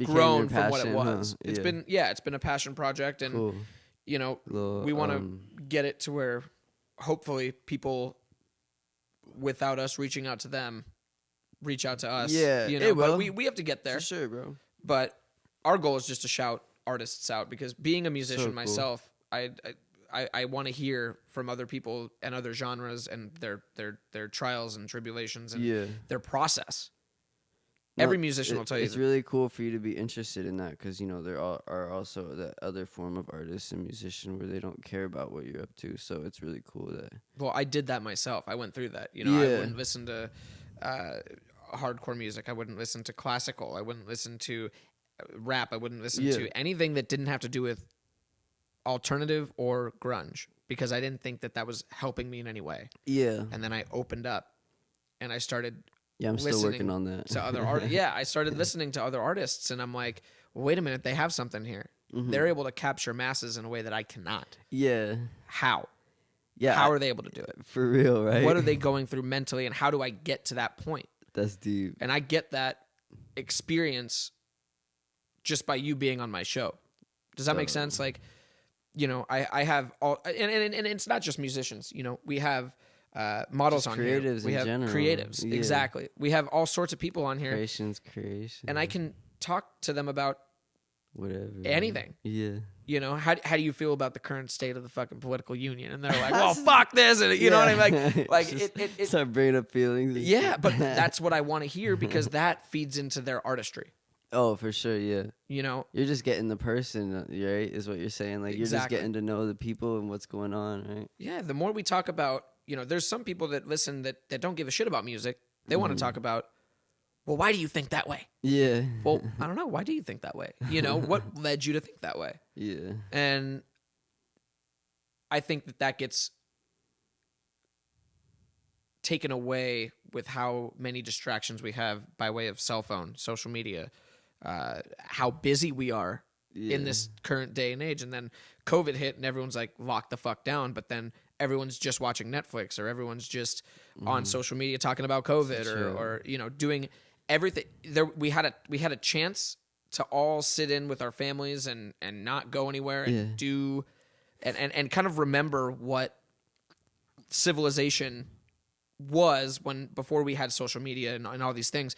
grown from what it was. Huh? It's been a passion project, and cool. We want to get it to where hopefully people, without us reaching out to them, reach out to us. Yeah, but we have to get there. For sure, bro. But our goal is just to shout artists out, because being a musician myself, I want to hear from other people and other genres and their trials and tribulations and their process. Every musician will tell you. It's really cool for you to be interested in that, because there are also that other form of artist and musician where they don't care about what you're up to. So it's really cool that. Well, I did that myself. I went through that. I wouldn't listen to hardcore music. I wouldn't listen to classical. I wouldn't listen to rap. I wouldn't listen to anything that didn't have to do with alternative or grunge, because I didn't think that was helping me in any way. Yeah. And then I opened up and I started. Yeah, I'm still working on that. To other artists. Yeah, I started listening to other artists, and I'm like, well, wait a minute, they have something here. Mm-hmm. They're able to capture masses in a way that I cannot. Yeah. How? Yeah. How are they able to do it? For real, right? What are they going through mentally, and how do I get to that point? That's deep. And I get that experience just by you being on my show. Does that make sense? Like, I have all, and it's not just musicians. We have models Just on here. creatives We in have general. creatives. Yeah. Exactly. We have all sorts of people on here, Creation. and I can talk to them about Whatever. anything. Yeah. You know, how do you feel about the current state of the fucking political union? And they're like, well, fuck this. And you know what I mean? Like it start bringing up feelings. yeah, but that's what I want to hear because that feeds into their artistry. Oh, for sure. Yeah. You know, You're just getting the person, right? Is what you're saying. Like, you're just Exactly. getting to know the people and what's going on, right? yeah, the more we talk about, you know, there's some people that listen that don't give a shit about music. They want to talk about, well, why do you think that way? Yeah. Well, I don't know. Why do you think that way? You know, what led you to think that way? Yeah. And I think that gets taken away with how many distractions we have by way of cell phone, social media, how busy we are in this current day and age. And then COVID hit and everyone's like locked the fuck down, but then everyone's just watching Netflix or everyone's just on social media talking about COVID or you know, doing everything. There we had a chance to all sit in with our families and not go anywhere and do and kind of remember what civilization was before we had social media and all these things.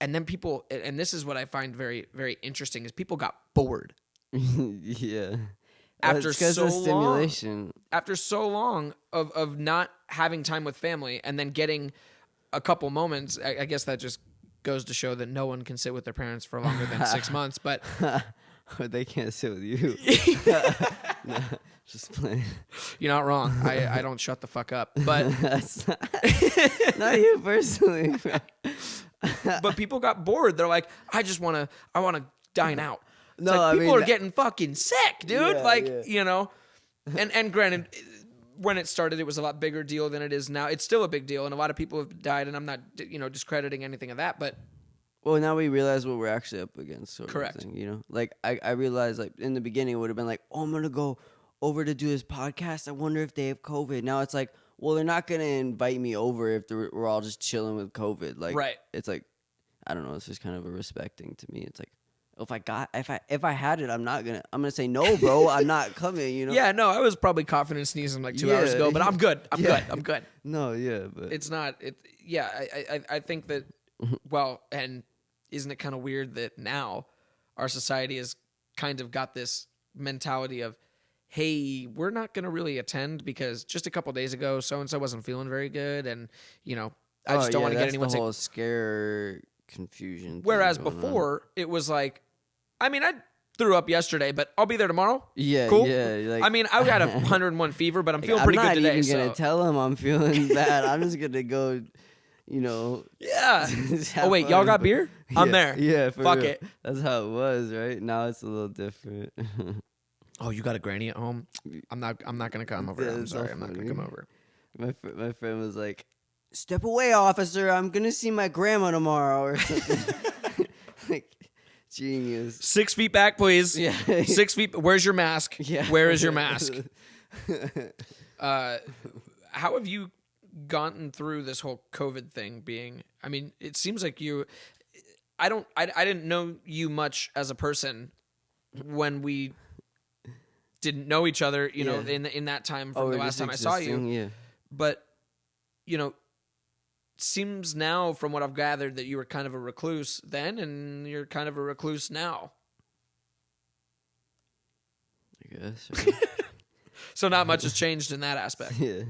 And then people, and this is what I find very, very interesting, is people got bored. Yeah. After so of stimulation. After so long of not having time with family and then getting a couple moments, I guess that just goes to show that no one can sit with their parents for longer than 6 months, but They can't sit with you. No, just playing. you're not wrong. I don't shut the fuck up, but That's not you personally. but people got bored. They're like, I want to dine out. It's No, like, I people mean, are getting fucking sick, dude. Yeah. You know, and granted, when it started, it was a lot bigger deal than it is now. It's still a big deal, and a lot of people have died, and I'm not, discrediting anything of that, but Well, now we realize what we're actually up against. Correct. Thing, you know, like I realized, like in the beginning, it would have been like, oh, I'm gonna go over to do this podcast. I wonder if they have COVID. Now it's like, well, they're not gonna invite me over if we're all just chilling with COVID. Like, Right. It's like, I don't know. It's just kind of a respecting to me. It's like, if I had it, I'm gonna say no, bro. I'm not coming. You know. yeah, no, I was probably coughing and sneezing like 2 hours ago, but I'm good. I'm good. No, yeah, but It's not. I think that. Well, and isn't it kind of weird that now our society has kind of got this mentality of, hey, we're not going to really attend because just a couple days ago, so and so wasn't feeling very good, and I just don't want to get anyone the sick. whole scare confusion. thing Whereas going on. before, it was like, I mean, I threw up yesterday, but I'll be there tomorrow. Yeah, Cool. yeah. Like, I mean, I got a 101 fever, but I'm feeling pretty good today. I'm not even gonna So tell him I'm feeling bad. I'm just gonna go, yeah. just Oh have wait, y'all fun. got beer? I'm Yeah, there. Yeah, for Fuck real. it. That's how it was, right? Now it's a little different. Oh, you got a granny at home? I'm not gonna come over. Yeah, I'm it's sorry, all I'm not gonna funny. come over. My friend was like, "Step away, officer. I'm gonna see my grandma tomorrow," or something. Like, genius. 6 feet back, please. Yeah. 6 feet. Where's your mask? Yeah. Where is your mask? How have you gotten through this whole COVID thing? I mean, it seems like I didn't know you much as a person when we didn't know each other. In that time from the last time I saw you. Yeah. But seems now from what I've gathered that you were kind of a recluse then, and you're kind of a recluse now. I guess. Right? So not much has changed in that aspect. Yeah.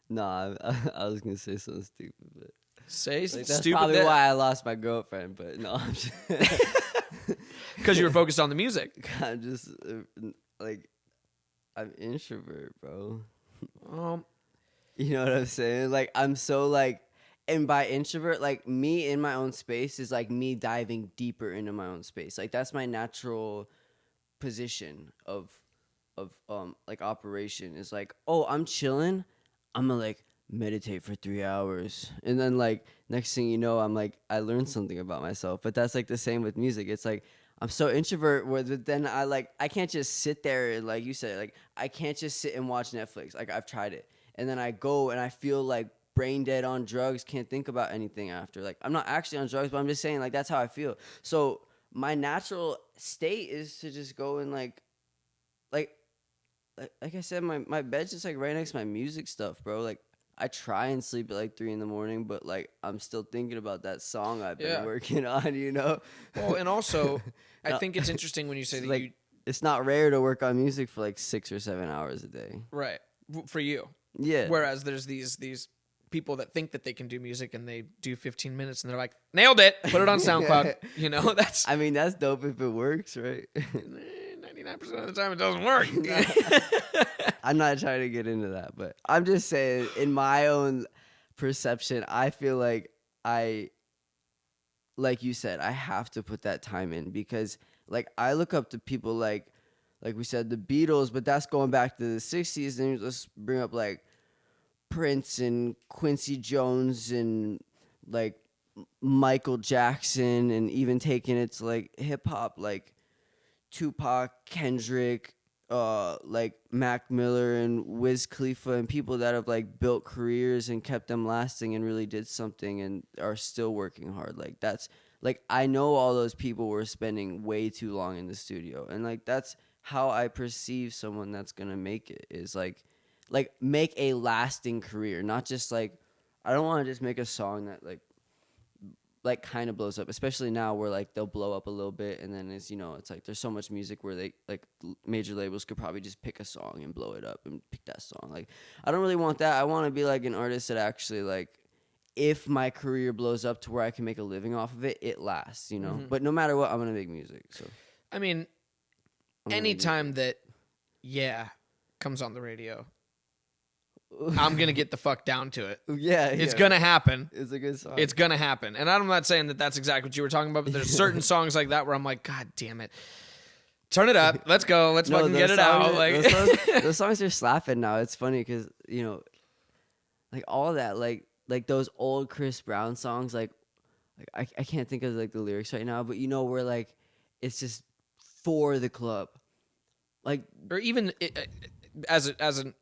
Nah, I was gonna say something stupid, but Say like, that's stupid probably why I lost my girlfriend. But no, I'm just because you were focused on the music. I'm just like I'm introvert, bro. You know what I'm saying? Like I'm so like, and by introvert, like me in my own space is like me diving deeper into my own space. Like that's my natural position of like operation is like, oh, I'm chilling. I'm gonna like meditate for 3 hours, and then like next thing you know, I'm like I learned something about myself. But that's like the same with music. It's like I'm so introvert, where then I can't just sit there and like you said, like I can't just sit and watch Netflix. Like I've tried it, and then I go and I feel like brain dead on drugs, can't think about anything after. Like I'm not actually on drugs, but I'm just saying like that's how I feel. So my natural state is to just go and like like I said, my bed's just like right next to my music stuff, bro. Like I try and sleep at like 3 a.m, but like I'm still thinking about that song I've been working on, you know. Well, and also, I No, think it's interesting when you say it's that like you it's not rare to work on music for like 6 or 7 hours a day. right for you. Yeah. Whereas there's these people that think that they can do music and they do 15 minutes and they're like, nailed it, put it on SoundCloud. You know, that's. I mean, that's dope if it works, right? 99% of the time it doesn't work. I'm not trying to get into that, but I'm just saying, in my own perception, I feel like like you said, I have to put that time in because, like, I look up to people like we said, the Beatles, but that's going back to the 60s. And let's bring up, like, Prince and Quincy Jones and, like, Michael Jackson, and even taking it to, like, hip-hop, like, Tupac, Kendrick, like Mac Miller and Wiz Khalifa, and people that have like built careers and kept them lasting and really did something and are still working hard. Like that's like I know all those people were spending way too long in the studio, and like that's how I perceive someone that's gonna make it is like make a lasting career, not just like I don't want to just make a song that like kind of blows up, especially now where like they'll blow up a little bit and then it's, you know, it's like there's so much music where they like major labels could probably just pick a song and blow it up and pick that song. Like I don't really want that. I want to be like an artist that actually like if my career blows up to where I can make a living off of it, it lasts, you know. But no matter what, I'm gonna make music. So I mean, anytime that comes on the radio, I'm going to get the fuck down to it. Yeah. It's going to happen. It's a good song. It's going to happen. And I'm not saying that that's exactly what you were talking about, but there's certain songs like that where I'm like, God damn it. Turn it up. Let's go. Let's fucking get it out. Like those songs are slapping now. It's funny because, you know, like all that, like those old Chris Brown songs, like I can't think of like the lyrics right now, but you know, where like it's just for the club. Like, or even as an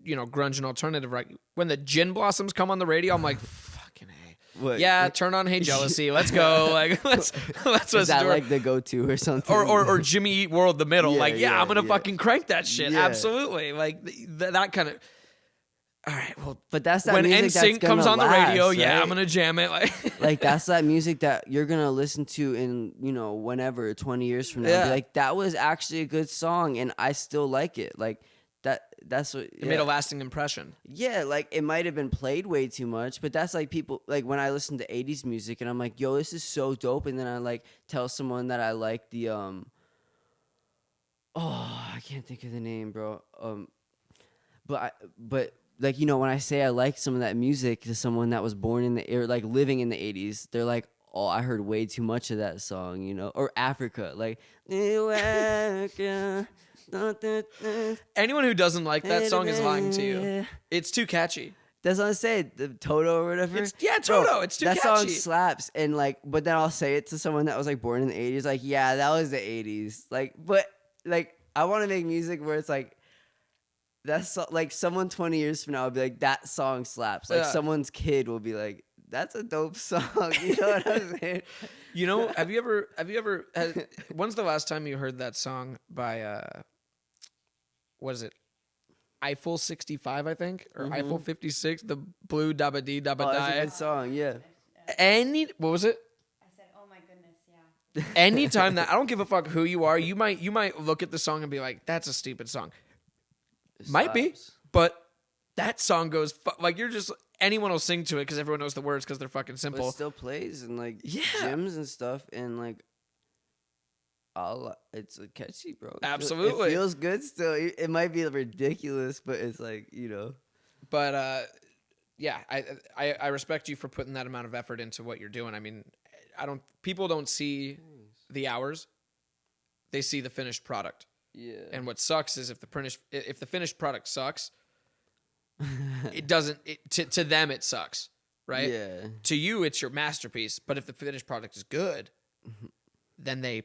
you know, grunge and alternative, right? When the Gin Blossoms come on the radio, I'm like, fucking A. What? Yeah, turn on Hey Jealousy. Let's go. Like, let's is that like the go-to or something? Or Jimmy Eat World, the middle. I'm gonna fucking crank that shit. Yeah. Absolutely. Like that kind of. All right, well, but that's that when music NSYNC comes on the radio, right? I'm gonna jam it. Like that's that music that you're gonna listen to in, you know, whenever 20 years from now. Yeah. Be like, that was actually a good song, and I still like it. Like that's what it made a lasting impression. Yeah, like it might have been played way too much, but that's like people like when I listen to 80s music and I'm like, yo, this is so dope, and then I like tell someone that I like the I can't think of the name, bro. But like, you know, when I say I like some of that music to someone that was born in the, or like living in the 80s, they're like, oh, I heard way too much of that song, you know? Or Africa, like, anyone who doesn't like that song is lying to you. It's too catchy. That's what I'm saying. The Toto or whatever. Toto. Bro, it's too that catchy. That song slaps, and like, but then I'll say it to someone that was like born in the 80s, like, yeah, that was the 80s. Like, but like, I want to make music where it's like, that's like someone 20 years from now will be like, that song slaps. Like someone's kid will be like, that's a dope song. You know what I'm saying? You know, have you ever when's the last time you heard that song by what is it? Eiffel 65, I think, or Eiffel 56, the Blue Dabba Dee Dabba Die. That's a good song, yeah. What was it? I said, oh my goodness, yeah. Anytime that, I don't give a fuck who you are, you might look at the song and be like, that's a stupid song. Might be, but that song goes like, you're just, anyone will sing to it because everyone knows the words because they're fucking simple. But it still plays in like gyms and stuff, and like it's catchy, bro. Absolutely, it feels good still. It might be ridiculous, but it's like, you know. But yeah, I respect you for putting that amount of effort into what you're doing. I mean, people don't see the hours; they see the finished product. Yeah. And what sucks is if the finished product sucks, it doesn't. To them it sucks, right? Yeah. To you, it's your masterpiece. But if the finished product is good, then they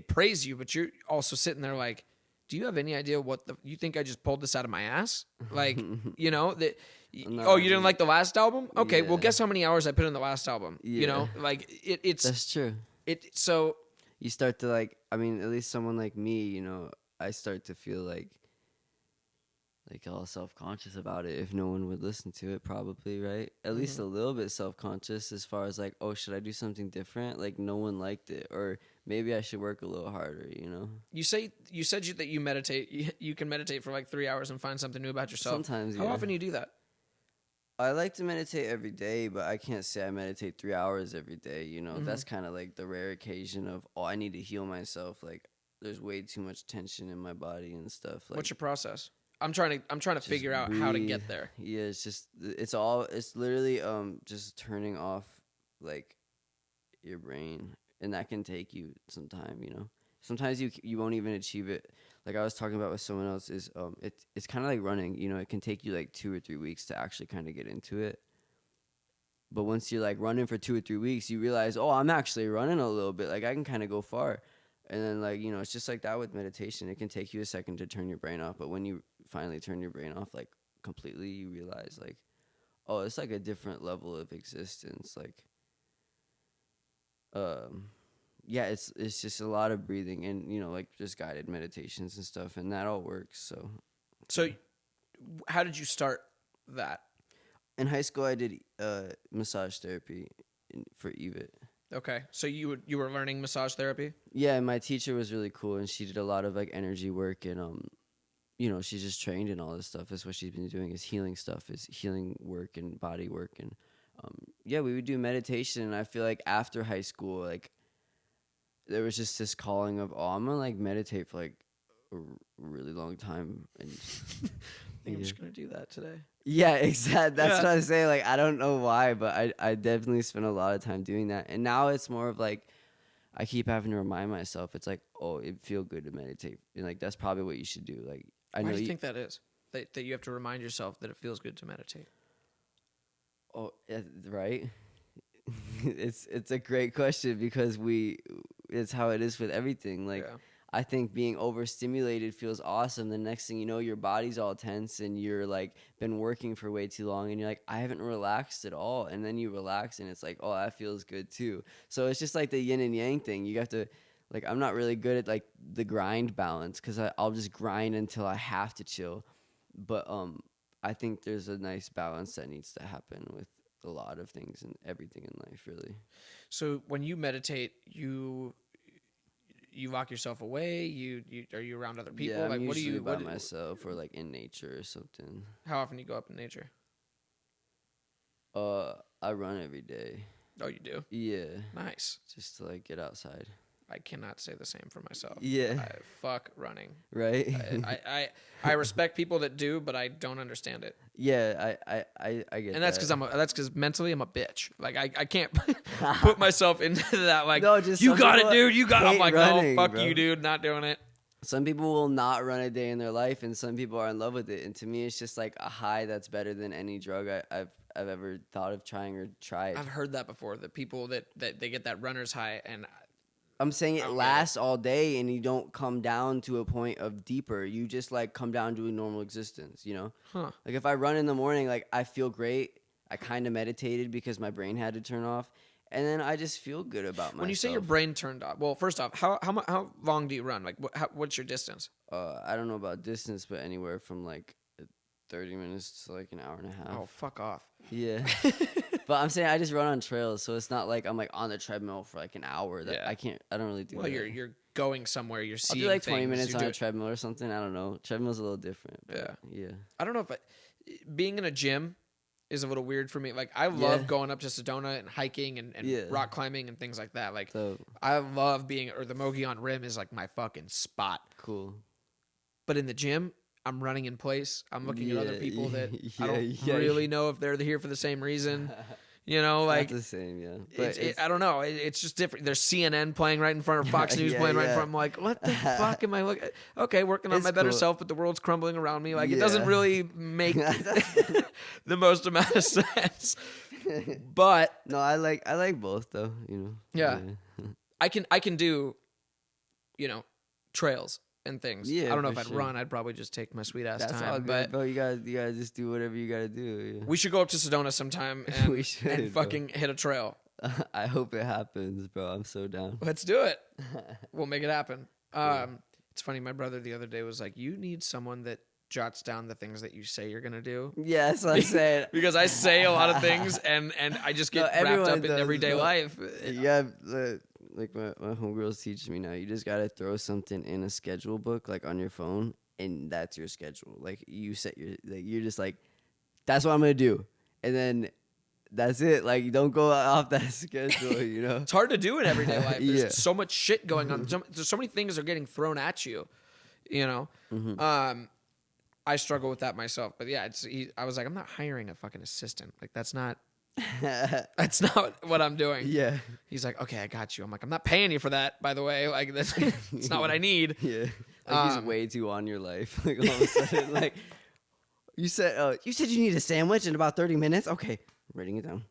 praise you. But you're also sitting there like, do you have any idea you think I just pulled this out of my ass? Like, you know that. No, you didn't like the last album? Okay, well, guess how many hours I put in the last album? Yeah. You know, like it's. That's true. So. You start to like, I mean, at least someone like me, you know, I start to feel like like all self-conscious about it if no one would listen to it, probably, right? At least a little bit self-conscious as far as like, oh, should I do something different? Like no one liked it, or maybe I should work a little harder, you know? You said that you meditate. You can meditate for like 3 hours and find something new about yourself. Sometimes, How yeah. often do you do that? I like to meditate every day, but I can't say I meditate 3 hours every day, you know? That's kind of like the rare occasion of, oh, I need to heal myself. Like there's way too much tension in my body and stuff. Like, What's your process? I'm trying to figure out how to get there. Yeah, it's literally just turning off like your brain, and that can take you some time, you know. Sometimes you won't even achieve it. Like I was talking about with someone else, is it's kind of like running, you know. It can take you like 2 or 3 weeks to actually kind of get into it. But once you're like running for 2 or 3 weeks, you realize, oh, I'm actually running a little bit. Like I can kind of go far. And then, like, you know, it's just like that with meditation. It can take you a second to turn your brain off. But when you finally turn your brain off, like, completely, you realize, like, oh, it's like a different level of existence. Like, yeah, it's just a lot of breathing and, you know, like, just guided meditations and stuff. And that all works, So how did you start that? In high school, I did massage therapy for EVIT. Okay, so you were learning massage therapy? Yeah, my teacher was really cool, and she did a lot of like energy work, and you know, she's just trained in all this stuff. That's what she's been doing, is healing stuff, is healing work and body work, and yeah, we would do meditation. And I feel like after high school, like there was just this calling of, oh, I'm gonna like meditate for like a really long time, and I think I'm just gonna do that today. yeah, exactly. That's Yeah. what I'm saying. Like, I don't know why, but I definitely spent a lot of time doing that. And now it's more of like, I keep having to remind myself. It's like, oh, it feel good to meditate. And like, that's probably what you should do. Like, I Why know do you think that is? That you have to remind yourself that it feels good to meditate? Oh, yeah, right. It's a great question, because it's how it is with everything. Like, Yeah. I think being overstimulated feels awesome. The next thing you know, your body's all tense and you're like been working for way too long, and you're like, I haven't relaxed at all. And then you relax and it's like, oh, that feels good too. So it's just like the yin and yang thing. You have to, like, I'm not really good at like the grind balance, because I'll just grind until I have to chill. But I think there's a nice balance that needs to happen with a lot of things and everything in life, really. So when you meditate, you lock yourself away. Are you around other people? Yeah, I'm like, what do usually you by myself, or like in nature or something. How often do you go up in nature? I run every day. Oh, you do? Yeah, Nice. just to like get outside. I cannot say the same for myself. Yeah, I fuck running. right. I respect people that do, but I don't understand it. Yeah, I get. And that's that. because mentally I'm a bitch. Like I can't put myself into that. Like, No, just you some got it, people dude. You got it. I'm hate like, running, no, fuck bro. you, dude. Not doing it. Some people will not run a day in their life, and some people are in love with it. And to me, it's just like a high that's better than any drug I've ever thought of trying or tried. I've heard that before. The people that they get that runner's high, and I'm saying it Okay. lasts all day, and you don't come down to a point of deeper. You just like come down to a normal existence, you know? huh? Like if I run in the morning, like I feel great. I kind of meditated because my brain had to turn off, and then I just feel good about myself. When you say your brain turned off, well, first off, how long do you run? Like, what's your distance? I don't know about distance, but anywhere from like 30 minutes to like an hour and a half. Oh, fuck off. Yeah. But I'm saying I just run on trails, so it's not like I'm like on the treadmill for like an hour. That Yeah. I don't really do Well, that. you're going somewhere. You're I'll seeing do like 20 things, minutes you're on a doing- treadmill or something. I don't know. Treadmill's a little different. Yeah. Yeah. I don't know if being in a gym is a little weird for me. Like, I love Yeah. going up to Sedona and hiking and Yeah. rock climbing and things like that. Like, So I love or the Mogollon Rim is like my fucking spot. cool. But in the gym, I'm running in place. I'm looking at other Yeah, people that I yeah, don't yeah. really know if they're here for the same reason. You know, like, Not the same, yeah. But I don't know. It's just different. There's CNN playing right in front, or Fox News Yeah, playing right in yeah. front. I'm like, what the fuck am I looking? Okay, working on It's my better cool. self, but the world's crumbling around me. Like, it doesn't Yeah. really make the most amount of sense. But no, I like both though. You know. Yeah. I can do, trails and things. Yeah, I don't know for if I'd sure. run. I'd probably just take my sweet ass That's time. all good, but bro. You gotta just do whatever you gotta do. we should go up to Sedona sometime We and, should, and bro. fucking hit a trail. I hope it happens, bro. I'm so down. Let's do it. We'll make it happen. It's funny. My brother the other day was like, "You need someone that jots down the things that you say you're gonna do. Yeah, that's what I'm saying. Because I say a lot of things and I just get wrapped everyone up in does, everyday but life. Yeah, like my homegirls teach me now. You just gotta throw something in a schedule book, like on your phone, and that's your schedule. Like you set your, like you're just like, that's what I'm gonna do, and then that's it. Like you don't go off that schedule. You know, It's hard to do in everyday life. There's Yeah. so much shit going on. There's so many things are getting thrown at you. You know, I struggle with that myself. But yeah, I was like, I'm not hiring a fucking assistant. Like that's not what I'm doing. Yeah, He's like, okay, I got you. I'm like, I'm not paying you for that, by the way. Like that's it's not what I need. yeah. Like he's way too on your life. Like all of a sudden, like you said you need a sandwich in about 30 minutes. Okay, I'm writing it down.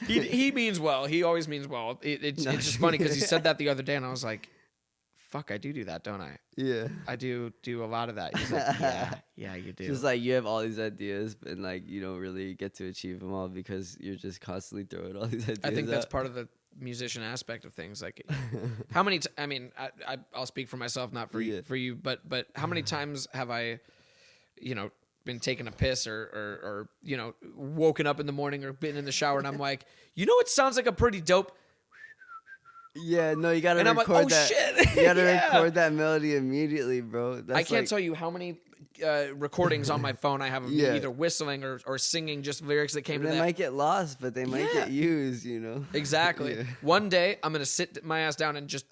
He means well. He always means well. It's just funny because he said that the other day, and I was like, fuck, I do that, don't I? Yeah. I do a lot of that. He's like, yeah, you do. Just like you have all these ideas, and like you don't really get to achieve them all because you're just constantly throwing all these ideas. I think that's out. part of the musician aspect of things. Like, how many? I mean, I'll speak for myself, not for you, but how many times have I, been taking a piss or woken up in the morning or been in the shower and I'm like, it sounds like a pretty dope. Yeah, no, you gotta And I'm record like, oh that. shit! You gotta Yeah. record that melody immediately, bro. That's I can't like, tell you how many recordings on my phone I have of me Yeah. either whistling or singing just lyrics that came to they that. might get lost, but they might get used. Exactly. Yeah. One day I'm gonna sit my ass down and just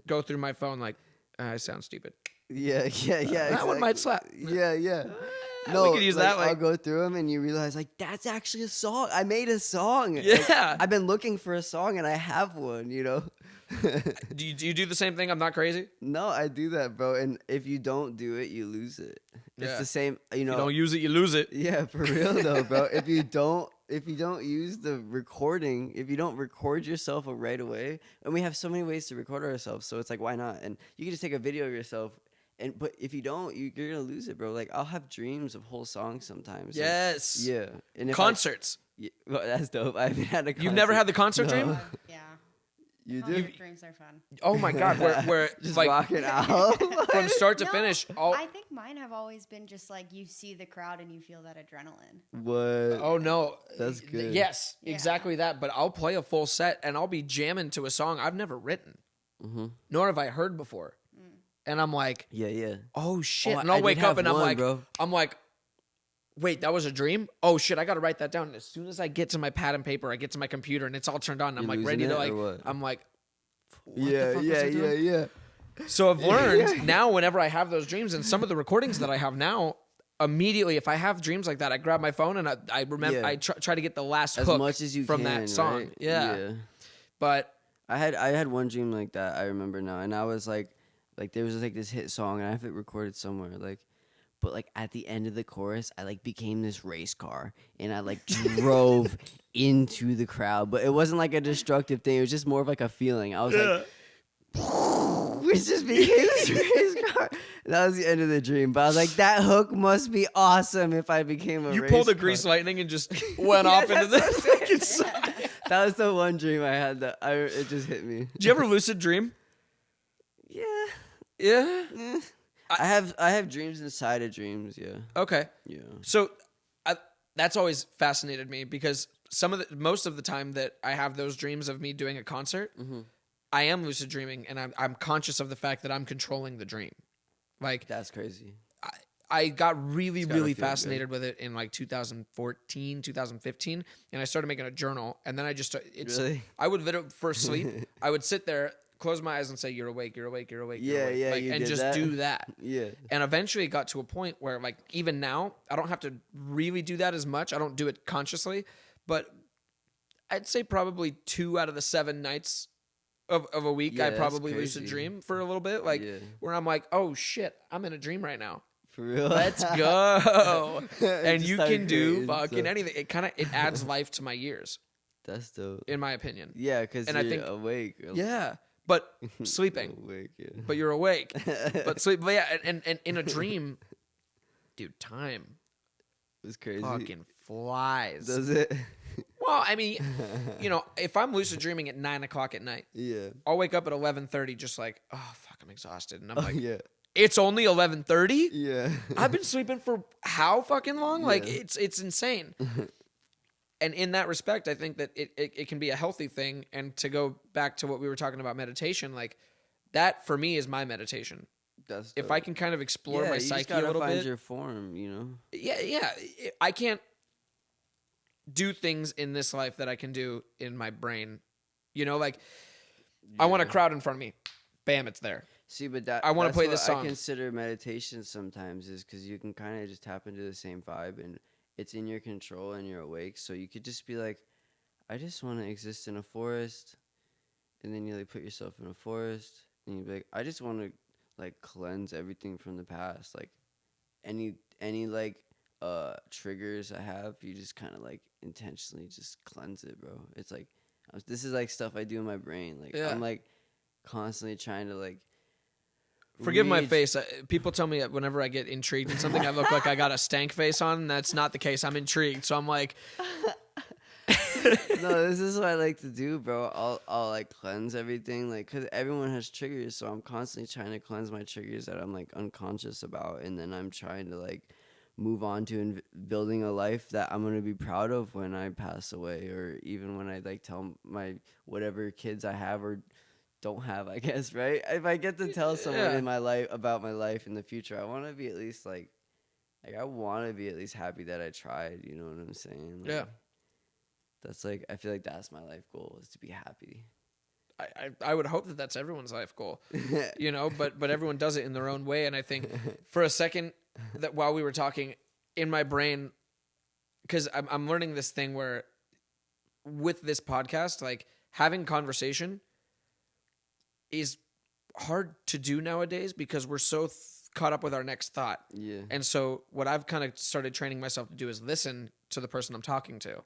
go through my phone like, I sound stupid. Yeah. That one might slap. Yeah. we could use that, like- I'll go through them and you realize like that's actually a song. I made a song. Yeah. Like, I've been looking for a song and I have one. Do you do the same thing? I'm not crazy. No, I do that, bro. And if you don't do it, you lose it. It's Yeah. the same. If you don't use it, you lose it. Yeah, for real though, bro. If you don't use the recording, if you don't record yourself right away, and we have so many ways to record ourselves, so it's like why not? And you can just take a video of yourself, but if you don't, you're gonna lose it, bro. Like I'll have dreams of whole songs sometimes. like, Yes. yeah. And if Concerts. well, that's dope. I haven't had a. You've never had the concert No. dream? Yeah. You do. Concert dreams are fun. Oh my god, where Just like rocking out. from start to No, finish. I think mine have always been just like you see the crowd and you feel that adrenaline. What? Oh no, That's good. Yes, Yeah. exactly that. But I'll play a full set and I'll be jamming to a song I've never written, nor have I heard before. And I'm like, Yeah. oh shit! Oh, and I'll I did wake up have and one, bro. I'm like, wait, that was a dream? Oh shit! I got to write that down. And as soon as I get to my pad and paper, I get to my computer and it's all turned on. And I'm You're like ready losing to it, like, or what? I'm like, what the fuck was I doing? Yeah. So I've learned now whenever I have those dreams and some of the recordings that I have now, immediately if I have dreams like that, I grab my phone and I remember Yeah. I try to get the last As hook much as you from can, that song. right? Yeah. But I had one dream like that. I remember now, and I was like there was like this hit song, and I have it recorded somewhere. But like at the end of the chorus, I like became this race car, and I like drove into the crowd. But it wasn't like a destructive thing. It was just more of like a feeling. I was like, we just became this race car. That was the end of the dream. But I was like, that hook must be awesome if I became a you race pulled a car. grease lightning and just went off into the that's what I'm fucking saying. side. That was the one dream I had that it just hit me. Did you ever lucid dream? Yeah. Yeah. Eh. I have dreams inside of dreams. Yeah. Okay. Yeah. So that's always fascinated me because most of the time that I have those dreams of me doing a concert, I am lucid dreaming and I'm conscious of the fact that I'm controlling the dream. Like That's crazy. I got really, gotta really feel fascinated with it in like 2014, 2015, and I started making a journal. And then Really? I would literally for sleep, I would sit there, close my eyes, and say, "You're awake, you're awake, you're awake." You're Yeah, awake. yeah, like, you and did just that? do that. Yeah. And eventually, it got to a point where, like, even now, I don't have to really do that as much. I don't do it consciously, but I'd say probably 2 out of the 7 nights of a week, Yeah, I that's probably lucid crazy. dream for a little bit, like Yeah. where I'm like, "Oh shit, I'm in a dream right now." For real. Let's go. And Just you start can do creating fucking stuff. anything. It adds life to my years, That's dope. in my opinion. Yeah, because And you're I think- awake. Yeah. But sleeping. Awake. Yeah. But you're awake. But yeah, and in a dream, dude, time It's crazy. fucking flies. Does it? Well, I mean, if I'm lucid dreaming at 9:00 at night, Yeah. I'll wake up at 11:30, just like, oh fuck, I'm exhausted, and I'm Oh like, yeah. it's only 11:30. Yeah. I've been sleeping for how fucking long? Like Yeah. it's insane. And in that respect, I think that it can be a healthy thing. And to go back to what we were talking about meditation, like that for me is my meditation. That's if dope. I can kind of explore my you just psyche gotta a little find bit. your form, you know? Yeah. I can't do things in this life that I can do in my brain. You know, like I want a crowd in front of me. Bam, it's there. See, but that I want to that's play what this song. I consider meditation sometimes is because you can kind of just tap into the same vibe and it's in your control and you're awake. So you could just be like, I just want to exist in a forest, and then you like put yourself in a forest, and you be like, I just want to like cleanse everything from the past, like any like triggers I have, you just kind of like intentionally just cleanse it, bro. It's like this is like stuff I do in my brain. Like I'm like constantly trying to like. Forgive my face. People tell me that whenever I get intrigued in something, I look like I got a stank face on. And that's not the case. I'm intrigued, so I'm like. No, this is what I like to do, bro. I'll like cleanse everything, like, cause everyone has triggers, so I'm constantly trying to cleanse my triggers that I'm like unconscious about, and then I'm trying to like move on to building a life that I'm gonna be proud of when I pass away, or even when I like tell my whatever kids I have or don't have, I guess, right? If I get to tell someone in my life about my life in the future, I want to be at least like I want to be at least happy that I tried. You know what I'm saying? Like, that's like I feel like that's my life goal is to be happy. I would hope that that's everyone's life goal, you know, but everyone does it in their own way. And I think for a second that while we were talking in my brain, because I'm learning this thing where with this podcast, like having conversation is hard to do nowadays because we're so caught up with our next thought. Yeah. And so what I've kind of started training myself to do is listen to the person I'm talking to.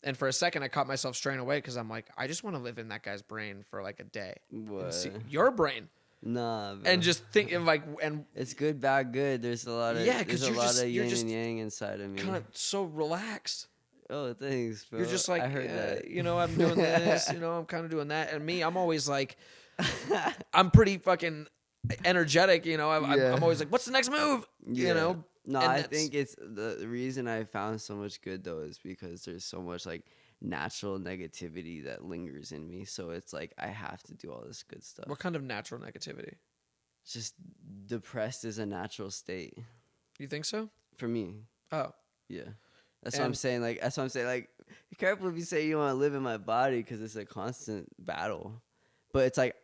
And for a second, I caught myself straying away because I'm like, I just want to live in that guy's brain for like a day. What? And see your brain. Nah, bro. And just think of like, and it's good, bad, good. There's a lot of there's a lot of yin and yang inside of me. Kind of so relaxed. Oh, thanks, bro. You're just like, I heard that. You know, I'm doing this. You know, I'm kind of doing that. And me, I'm always like, I'm pretty fucking energetic. You know, I'm always like, what's the next move? Yeah. You know. No, I think it's the reason I found so much good though is because there's so much like natural negativity that lingers in me. So it's like I have to do all this good stuff. What kind of natural negativity? Just depressed is a natural state. You think so? For me. Oh. Yeah. That's what I'm saying. Like that's what I'm saying. Like, be careful if you say you want to live in my body because it's a constant battle. But it's like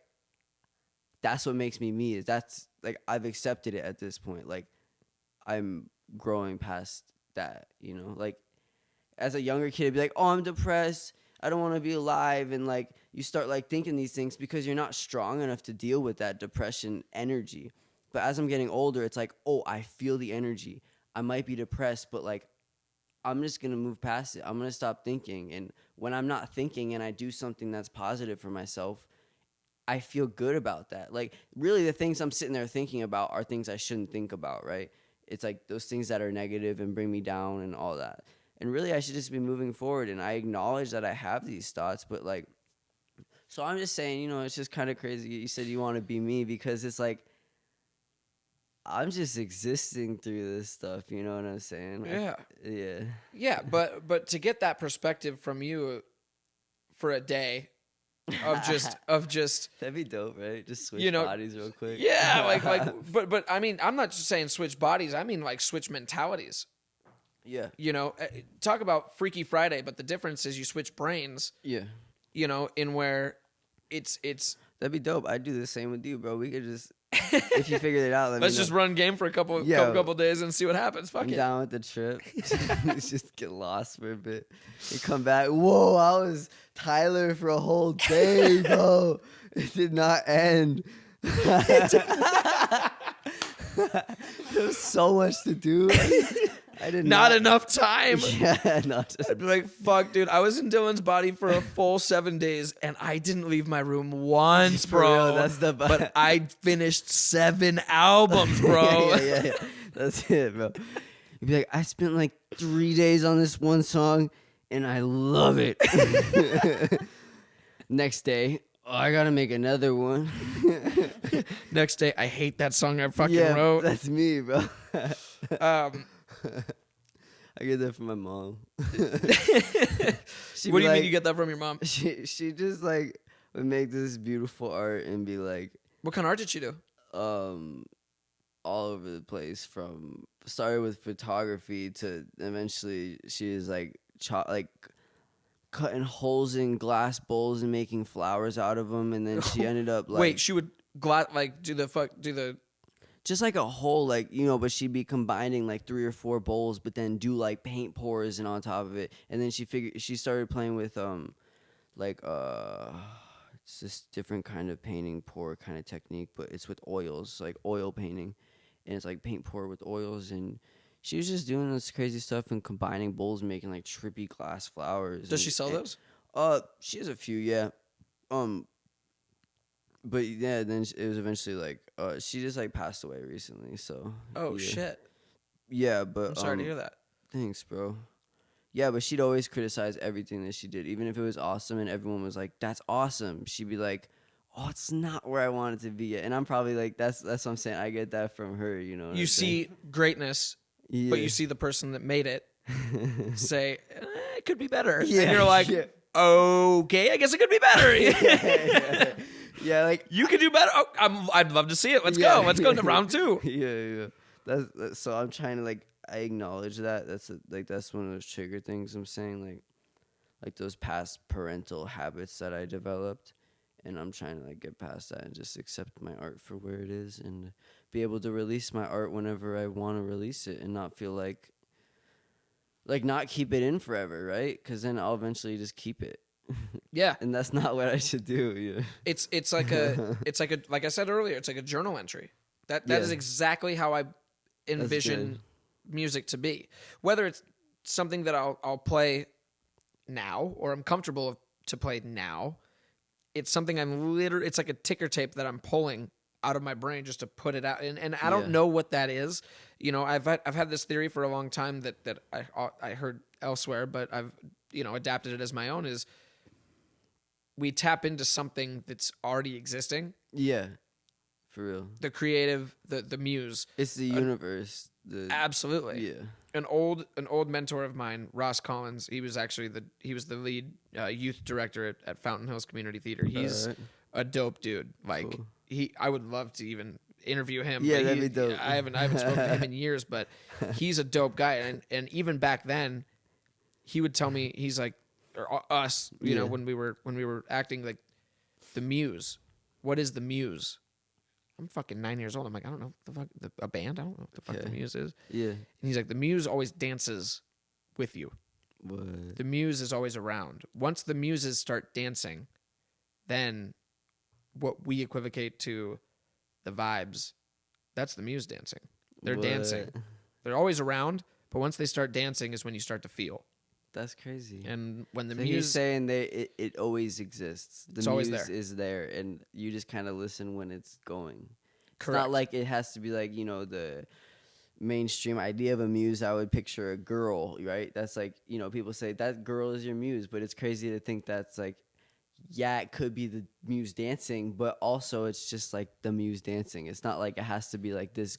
that's what makes me me. Is that's like I've accepted it at this point. Like I'm growing past that, you know? Like, as a younger kid, I'd be like, oh, I'm depressed. I don't want to be alive. And, like, you start, like, thinking these things because you're not strong enough to deal with that depression energy. But as I'm getting older, it's like, oh, I feel the energy. I might be depressed, but, like, I'm just going to move past it. I'm going to stop thinking. And when I'm not thinking and I do something that's positive for myself, I feel good about that. Like, really, the things I'm sitting there thinking about are things I shouldn't think about, right? It's like those things that are negative and bring me down and all that. And really, I should just be moving forward. And I acknowledge that I have these thoughts, but like, so I'm just saying, you know, it's just kind of crazy. You said you want to be me because it's like, I'm just existing through this stuff. You know what I'm saying? Yeah. Yeah. But to get that perspective from you for a day of just that'd be dope, right? Just switch bodies real quick. Yeah, but I mean, I'm not just saying switch bodies. I mean like switch mentalities. Yeah. You know, talk about Freaky Friday, but the difference is you switch brains. Yeah. You know, in where it's that'd be dope. I'd do the same with you, bro. We could just if you figured it out, let's just run game for a couple days and see what happens. Fuck it. Down with the trip. Let's just get lost for a bit. And come back. Whoa, I was Tyler for a whole day, bro. It did not end. There was so much to do. I did not enough time. Yeah, I'd be like, fuck, dude. I was in Dylan's body for a full 7 days, and I didn't leave my room once, bro. Real, but I finished 7 albums, bro. Yeah. That's it, bro. You'd be like, I spent like 3 days on this one song, and I love it. Next day, Oh, I gotta make another one. Next day, I hate that song I fucking Yeah, wrote. that's me, bro. Um, I get that from my mom. what do you mean you get that from your mom? She just like would make this beautiful art and be like, What kind of art did she do? all over the place. From started with photography to eventually she was like cutting holes in glass bowls and making flowers out of them, and then she ended up like Wait, she would do the just like a hole, like, you know, but she'd be combining like 3 or 4 bowls, but then do like paint pours and on top of it. And then she started playing with it's this different kind of painting pour kind of technique, but it's with oils, like oil painting, and it's like paint pour with oils. And she was just doing this crazy stuff and combining bowls and making like trippy glass flowers. Does she sell those? She has a few, yeah. But yeah, then it was eventually like she just like passed away recently. So Oh yeah. shit! Yeah, but I'm sorry to hear that. Thanks, bro. Yeah, but she'd always criticize everything that she did, even if it was awesome and everyone was like, "That's awesome." She'd be like, "Oh, it's not where I want it to be yet." And I'm probably like, "That's what I'm saying." I get that from her, you know. You see greatness, yeah. but you see the person that made it say, "It could be better," Yeah, and you're like, yeah. "Okay, I guess it could be better." Yeah, like You could do better. Oh, I'd love to see it. Let's go. Let's go to round 2. Yeah. That's so I'm trying to like I acknowledge that. That's one of those trigger things I'm saying, like those past parental habits that I developed, and I'm trying to like get past that and just accept my art for where it is and be able to release my art whenever I want to release it and not feel like not keep it in forever, right? Because then I'll eventually just keep it. Yeah, And that's not what I should do. Yeah. it's like like I said earlier, it's like a journal entry. That Yeah. is exactly how I envision music to be. Whether it's something that I'll play now or I'm comfortable to play now, it's something it's like a ticker tape that I'm pulling out of my brain just to put it out, and I don't know what that is. You know, I've had this theory for a long time that I heard elsewhere, but I've adapted it as my own. Is we tap into something that's already existing. Yeah. For real. The creative, the muse. It's the universe. Absolutely. Yeah. An old mentor of mine, Ross Collins. He was actually the lead youth director at Fountain Hills Community Theater. He's a dope dude. Like Cool. I would love to even interview him. Yeah, but that'd be dope. I haven't spoken to him in years, but he's a dope guy. And even back then, he would tell me, he's like, or us, you know, when we were acting, like, the muse. What is the muse? I'm fucking 9 years old. I'm like, I don't know the fuck a band. I don't know what the fuck the muse is. Yeah. And he's like, the muse always dances with you. What? The muse is always around. Once the muses start dancing, then what we equivocate to the vibes, that's the muse dancing. They're dancing. They're always around, but once they start dancing is when you start to feel. That's crazy. And when the So muse, he's saying it always exists. The It's muse always there. is there, and you just kind of listen when it's going. It's Correct. not like it has to be like, you know, the mainstream idea of a muse. I would picture a girl, right? That's like, you know, people say that girl is your muse, but it's crazy to think that's like, yeah, it could be the muse dancing, but also it's just like the muse dancing. It's not like it has to be like this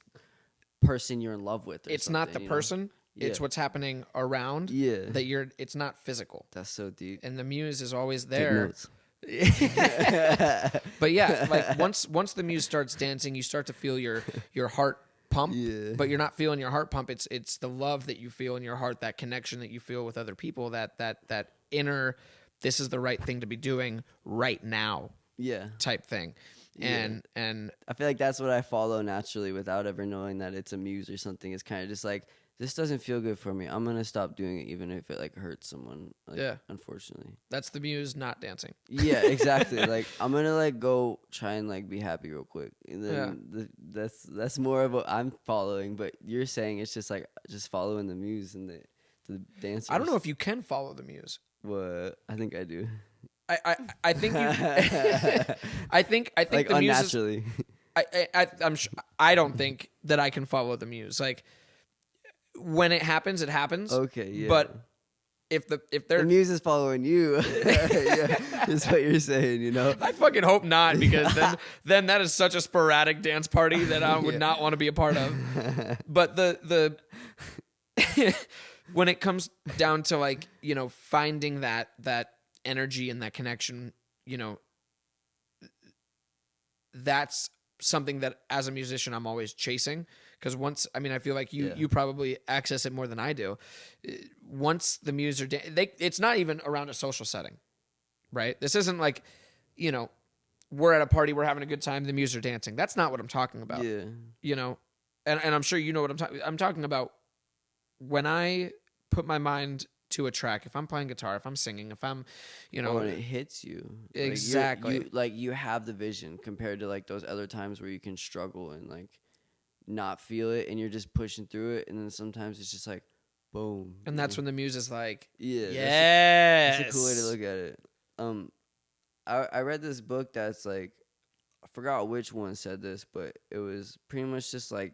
person you're in love with. it's not the person. It's Yeah. what's happening around. Yeah. That it's not physical. That's so deep. And the muse is always Take there. notes. But yeah, like once the muse starts dancing, you start to feel your heart pump. Yeah. But you're not feeling your heart pump. It's the love that you feel in your heart, that connection that you feel with other people, that inner, this is the right thing to be doing right now Yeah. type thing. Yeah. And I feel like that's what I follow naturally without ever knowing that it's a muse or something. It's kind of just like, this doesn't feel good for me. I'm going to stop doing it even if it like hurts someone. Like, Yeah. Unfortunately. that's the muse not dancing. Yeah, exactly. Like I'm going to like go try and like be happy real quick. And then that's more of what I'm following, but you're saying it's just like just following the muse and the dancers. I don't know if you can follow the muse. What? I think I do. I think you I think Like the muse is, unnaturally. I don't think that I can follow the muse. Like when it happens, it happens. Okay, yeah. But if The they're muse is following you. Yeah, is what you're saying, you know? I fucking hope not, because then that is such a sporadic dance party that I would not want to be a part of. But the when it comes down to like, you know, finding that energy and that connection, you know, that's something that as a musician I'm always chasing, because I feel like you probably access it more than I do. Once the muse are it's not even around a social setting, right? This isn't like, you know, we're at a party, we're having a good time, the muse are dancing. That's not what I'm talking about. Yeah. You know, and I'm sure you know what I'm talking about. When I put my mind to a track, if I'm playing guitar, if I'm singing, if I'm, you know, when it hits you. Exactly. You have the vision compared to like those other times where you can struggle and like not feel it and you're just pushing through it, and then sometimes it's just like boom. And that's when the muse is like, yes. That's a cool way to look at it. I read this book that's like, I forgot which one said this, but it was pretty much just like,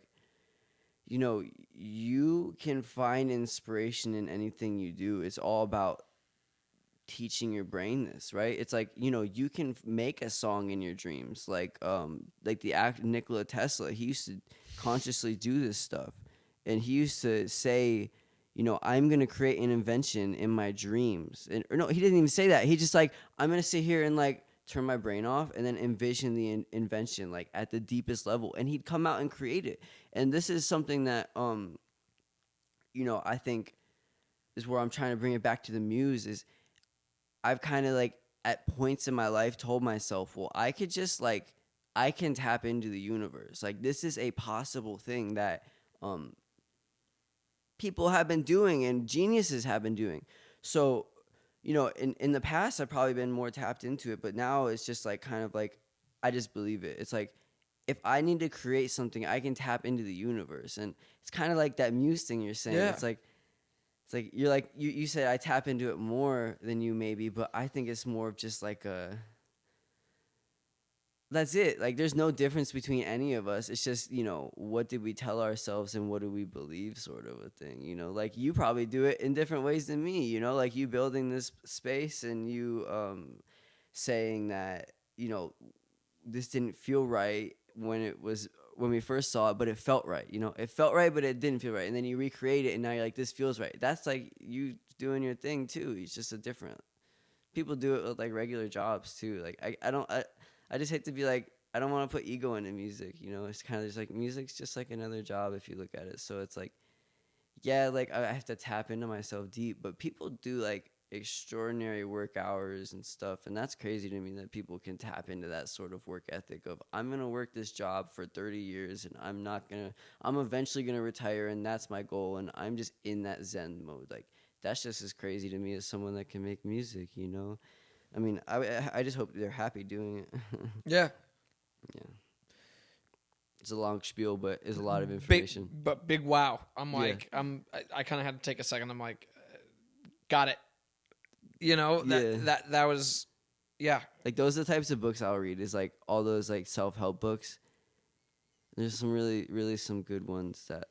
you know, you can find inspiration in anything you do. It's all about teaching your brain this, right? It's like, you know, you can make a song in your dreams. Like the actor Nikola Tesla, he used to consciously do this stuff. And he used to say, you know, I'm going to create an invention in my dreams. Or no, he didn't even say that. He just like, I'm going to sit here and like turn my brain off and then envision the invention like at the deepest level, and he'd come out and create it. And this is something that you know, I think is where I'm trying to bring it back to the muse. Is I've kind of like at points in my life told myself, well, I could just like, I can tap into the universe. Like this is a possible thing that people have been doing and geniuses have been doing. So, you know, in the past, I've probably been more tapped into it, but now it's just like kind of like, I just believe it. It's like, if I need to create something, I can tap into the universe. And it's kind of like that muse thing you're saying. Yeah. It's like, you're like, you said I tap into it more than you maybe, but I think it's more of just like that's it. Like, there's no difference between any of us. It's just, you know, what did we tell ourselves and what do we believe, sort of a thing, you know? Like, you probably do it in different ways than me, you know? Like, you building this space and you saying that, you know, this didn't feel right when we first saw it, but it felt right, you know? It felt right, but it didn't feel right. And then you recreate it and now you're like, this feels right. That's like you doing your thing, too. It's just a different... People do it with, like, regular jobs, too. Like, I just hate to be like, I don't want to put ego into music, you know? It's kind of just like, music's just like another job if you look at it. So it's like, yeah, like I have to tap into myself deep, but people do like extraordinary work hours and stuff. And that's crazy to me that people can tap into that sort of work ethic of, I'm going to work this job for 30 years and I'm eventually going to retire and that's my goal. And I'm just in that Zen mode. Like, that's just as crazy to me as someone that can make music, you know? I mean, I just hope they're happy doing it. Yeah. Yeah. It's a long spiel, but it's a lot of information. Big wow. I'm like, I kind of had to take a second. I'm like, got it. You know, that was, yeah. Like, those are the types of books I'll read, is like all those like self-help books. There's some really, really some good ones that,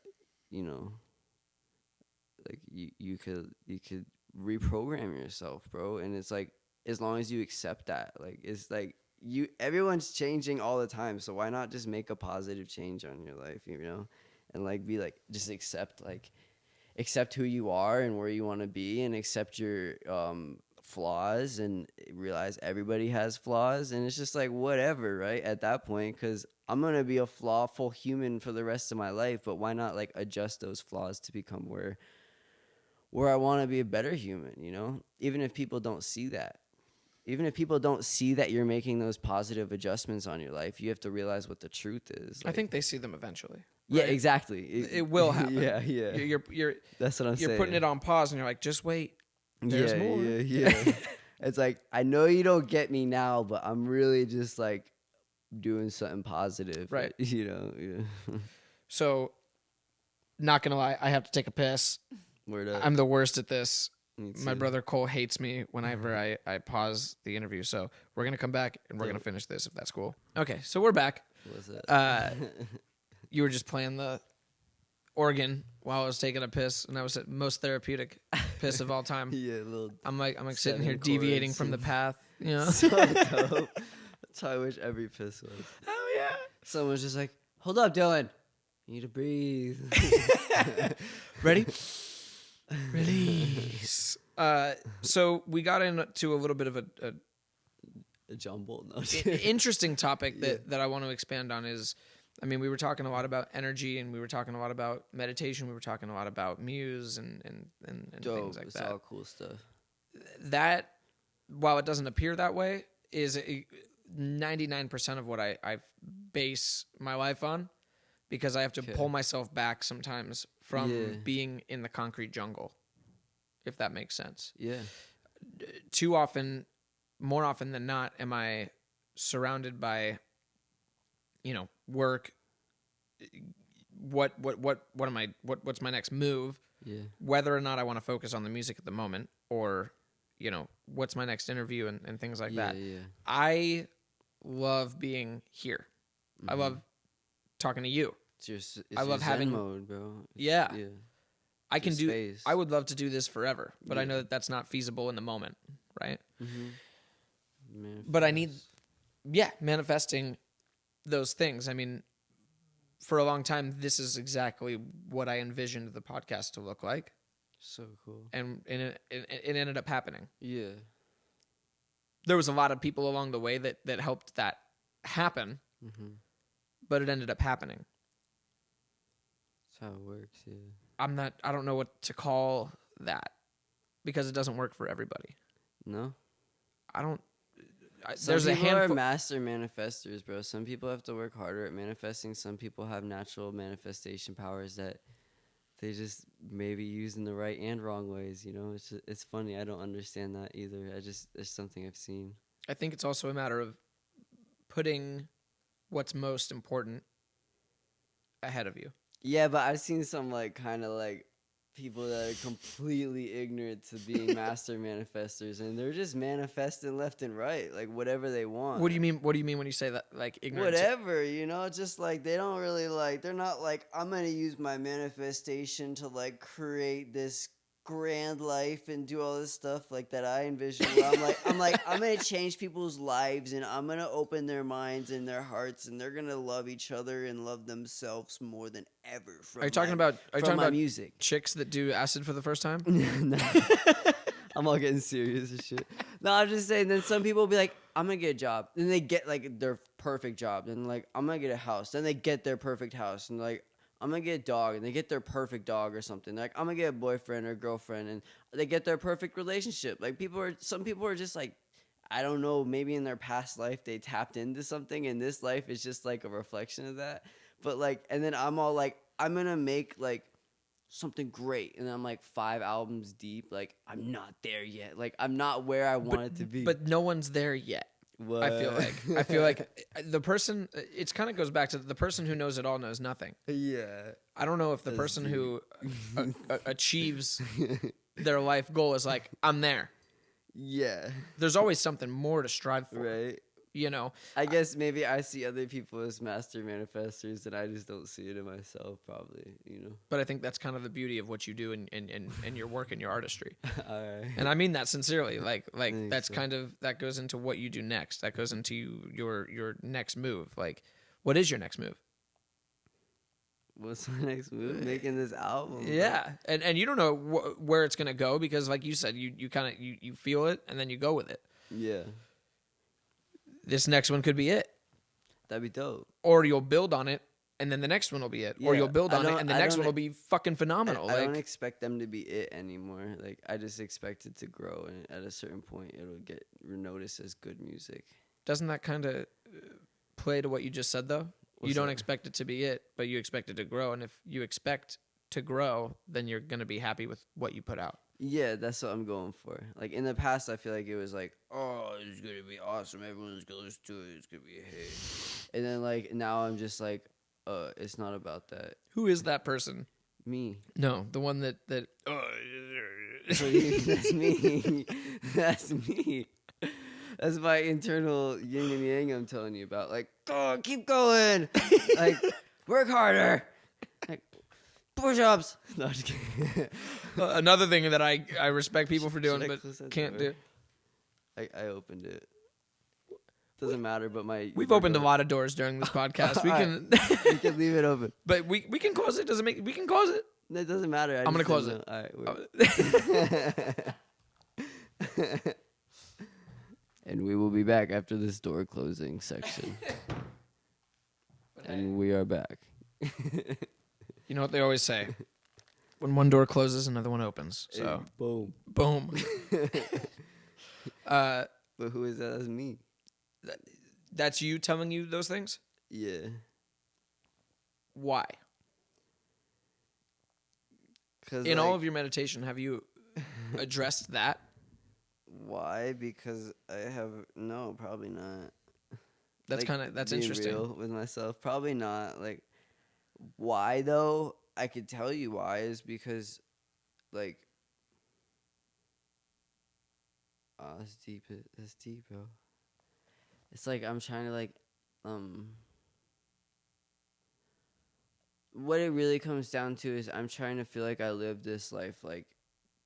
you know, like you could reprogram yourself, bro. And it's like, as long as you accept that, like, it's like everyone's changing all the time. So why not just make a positive change on your life, you know? And like, be like, just accept who you are and where you want to be, and accept your flaws, and realize everybody has flaws. And it's just like, whatever, right? At that point, because I'm going to be a flawful human for the rest of my life, but why not like adjust those flaws to become where I want to be a better human, you know? Even if people don't see that. Even if people don't see that you're making those positive adjustments on your life, you have to realize what the truth is. Like, I think they see them eventually. Yeah, right? exactly. It will happen. Yeah. You're That's what I'm saying. You're putting it on pause, and you're like, just wait. There's more. Yeah. It's like, I know you don't get me now, but I'm really just like doing something positive, right? You know. Yeah. So, not gonna lie, I have to take a piss. Word up. I'm the worst at this. My brother Cole hates me whenever I pause the interview. So we're going to come back and we're going to finish this, if that's cool. Okay, so we're back. What's that? You were just playing the organ while I was taking a piss, and I was at most therapeutic piss of all time. Yeah, little. I'm like sitting 7 here deviating chords from the and- path. You know. So dope. That's how I wish every piss was. Oh yeah. Someone's just like, hold up, Dylan. You need to breathe. Ready? Release. So we got into a little bit of a A jumble. No. interesting topic that I want to expand on is, I mean, we were talking a lot about energy, and we were talking a lot about meditation. We were talking a lot about muse and Dope. things like It's that. all cool stuff. That, while it doesn't appear that way, is 99% of what I base my life on, because I have to pull myself back sometimes from being in the concrete jungle, if that makes sense. Yeah. Too often, more often than not, am I surrounded by, work. What's my next move? Yeah. Whether or not I want to focus on the music at the moment, or, what's my next interview and things like that. Yeah. I love being here. I love talking to you. It's I love Zen having mode, bro. Yeah. I can It's do. space. I would love to do this forever, but I Yeah. know that that's not feasible in the moment, right? Man, But I need, manifesting those things. I mean, for a long time, this is exactly what I envisioned the podcast to look like, so cool. and it ended up happening. Yeah. There was a lot of people along the way that helped that happen, but it ended up happening. That's how it works. Yeah. I don't know what to call that, because it doesn't work for everybody. No. There's a people are handful. master manifestors, bro. Some people have to work harder at manifesting. Some people have natural manifestation powers that they just maybe use in the right and wrong ways. It's funny. I don't understand that either. It's something I've seen. I think it's also a matter of putting what's most important ahead of you. Yeah, but I've seen some kind of people that are completely ignorant to being master manifestors, and they're just manifesting left and right, whatever they want. What do you mean? What do you mean when you say that? Ignorance? Whatever, just they don't really they're not I'm gonna use my manifestation to create this grand life and do all this stuff that I envision. Where I'm gonna change people's lives, and I'm gonna open their minds and their hearts, and they're gonna love each other and love themselves more than ever. Are you talking about music? Chicks that do acid for the first time? No. I'm all getting serious and shit. No, I'm just saying. Then some people will be like, "I'm gonna get a job," then they get their perfect job. Then I'm gonna get a house. Then they get their perfect house, and I'm gonna get a dog, and they get their perfect dog or something. I'm gonna get a boyfriend or girlfriend, and they get their perfect relationship. Some people are just I don't know, maybe in their past life they tapped into something, and this life is just a reflection of that. But and then I'm all I'm gonna make something great, and I'm 5 albums deep. I'm not there yet. I'm not where I want it to be. But no one's there yet. What? I feel like the person. It kind of goes back to the person who knows it all knows nothing. Yeah. I don't know if the person who achieves their life goal is I'm there. Yeah. There's always something more to strive for. Right. I guess maybe I see other people as master manifestors, and I just don't see it in myself, probably. But I think that's kind of the beauty of what you do in your work and your artistry. All right. And I mean that sincerely. That's so. kind of that goes into what you do next. That goes into your next move. What is your next move? What's my next move? Making this album. Yeah, and you don't know where it's gonna go, because, like you said, you kind of you feel it and then you go with it. Yeah. This next one could be it, That'd be dope. or you'll build on it and then the next one will be it, or Yeah, you'll build on it and the I next don't- one will be fucking phenomenal. I don't expect them to be it anymore. I just expect it to grow, and at a certain point, it'll get noticed as good music. Doesn't that kind of play to what you just said, though? You What's don't that? expect it to be it, but you expect it to grow. And if you expect to grow, then you're going to be happy with what you put out. Yeah, that's what I'm going for. In the past, I feel like it was oh, it's gonna be awesome. Everyone's gonna listen to it. It's gonna be a hit. And then now I'm just it's not about that. Who is that person? Me. No, the one that That's me. That's me. That's my internal yin and yang I'm telling you about. Go, keep going. Work harder. push-ups. No, I'm just kidding. Another thing that I respect people for doing, Should I but close that can't door? do. I opened it. Doesn't matter, but We've opened a lot of doors during this podcast. We can, We can leave it open. but we can close it. Doesn't make we can close it. It doesn't matter. I'm gonna close it. it. All right. And we will be back after this door closing section. And we are back. You know what they always say: when one door closes, another one opens. So Boom. boom. But who is that? That's me. That's you telling you those things. Yeah. Why? Cause In all of your meditation, have you addressed that? why? Because I have no, probably not. That's Like, that's being interesting. real with myself, probably not. Like, why though? I could tell you why is because, like, oh, that's deep. That's deep, bro. It's like I'm trying to what it really comes down to is I'm trying to feel like I live this life like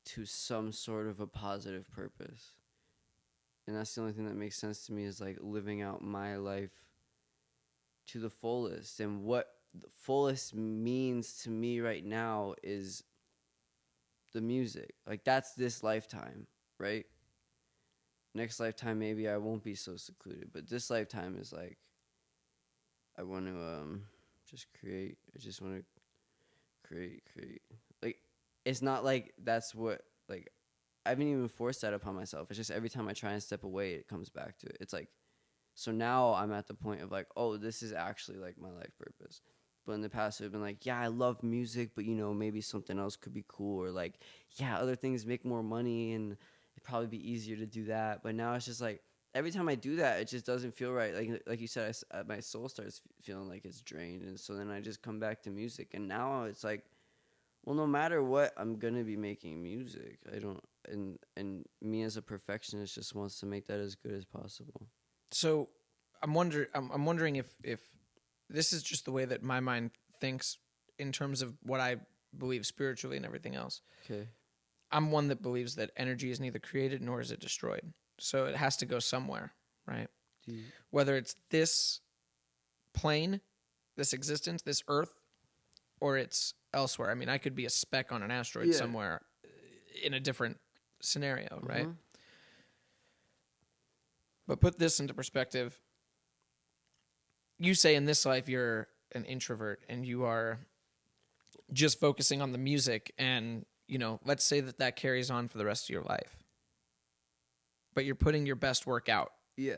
to some sort of a positive purpose. And that's the only thing that makes sense to me is like living out my life to the fullest. And what the fullest means to me right now is the music. Like that's this lifetime, right? Next lifetime maybe I won't be so secluded, but this lifetime is like I want to just create. I just want to create. Like it's not like that's what like I haven't even forced that upon myself. It's just every time I try and step away, it comes back to it. It's like so now I'm at the point of like, oh, this is actually like my life purpose. But in the past, it would have been like, yeah, I love music, but you know, maybe something else could be cool, or like, yeah, other things make more money, and it'd probably be easier to do that. But now it's just like every time I do that, it just doesn't feel right. Like you said, my soul starts feeling like it's drained, and so then I just come back to music. And now it's like, well, no matter what, I'm gonna be making music. I don't, and me as a perfectionist just wants to make that as good as possible. So I'm wondering if this is just the way that my mind thinks in terms of what I believe spiritually and everything else. Okay. I'm one that believes that energy is neither created nor is it destroyed. So it has to go somewhere, right? Whether it's this plane, this existence, this earth, or it's elsewhere. I mean, I could be a speck on an asteroid somewhere in a different scenario, right? Mhm. But put this into perspective. You say in this life you're an introvert and you are just focusing on the music, and, you know, let's say that carries on for the rest of your life. But you're putting your best work out. Yeah.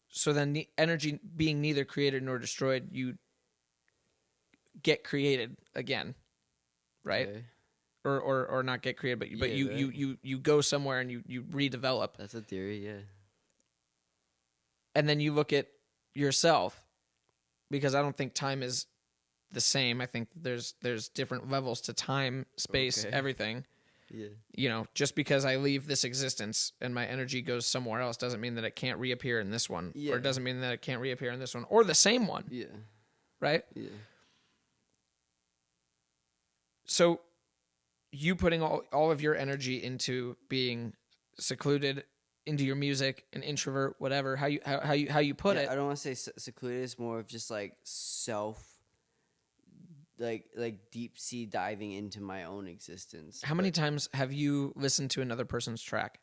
So then the energy being neither created nor destroyed, you get created again, right? Okay. Or not get created, but Yeah, you go somewhere and you redevelop. That's a theory, yeah. And then you look at yourself, because I don't think time is the same. I think there's different levels to time, space, Okay. everything. Yeah. You know, just because I leave this existence and my energy goes somewhere else doesn't mean that it can't reappear in this one. Yeah. Or it doesn't mean that it can't reappear in this one. Or the same one, Yeah. right? Yeah. So you putting all of your energy into being secluded, into your music, an introvert, whatever, how you put it. I don't want to say secluded. It's more of just like like deep sea diving into my own existence. How many times have you listened to another person's track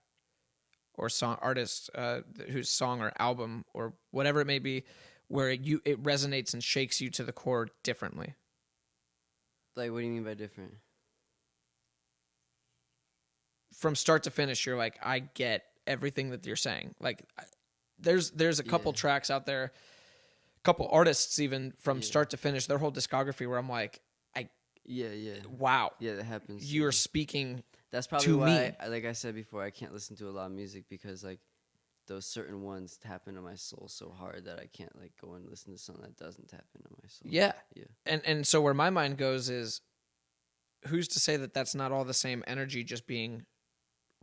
or song artist whose song or album or whatever it may be, where it resonates and shakes you to the core differently? Like, what do you mean by different? From start to finish, you're like, I get everything that you're saying. Like, there's a couple tracks out there, couple artists even from start to finish, their whole discography, where I'm like, wow, Yeah, that happens. You're speaking. That's probably to why, me. like I said before, I can't listen to a lot of music because like those certain ones tap into my soul so hard that I can't like go and listen to something that doesn't tap into my soul. Yeah. Yeah. And so where my mind goes is, who's to say that that's not all the same energy just being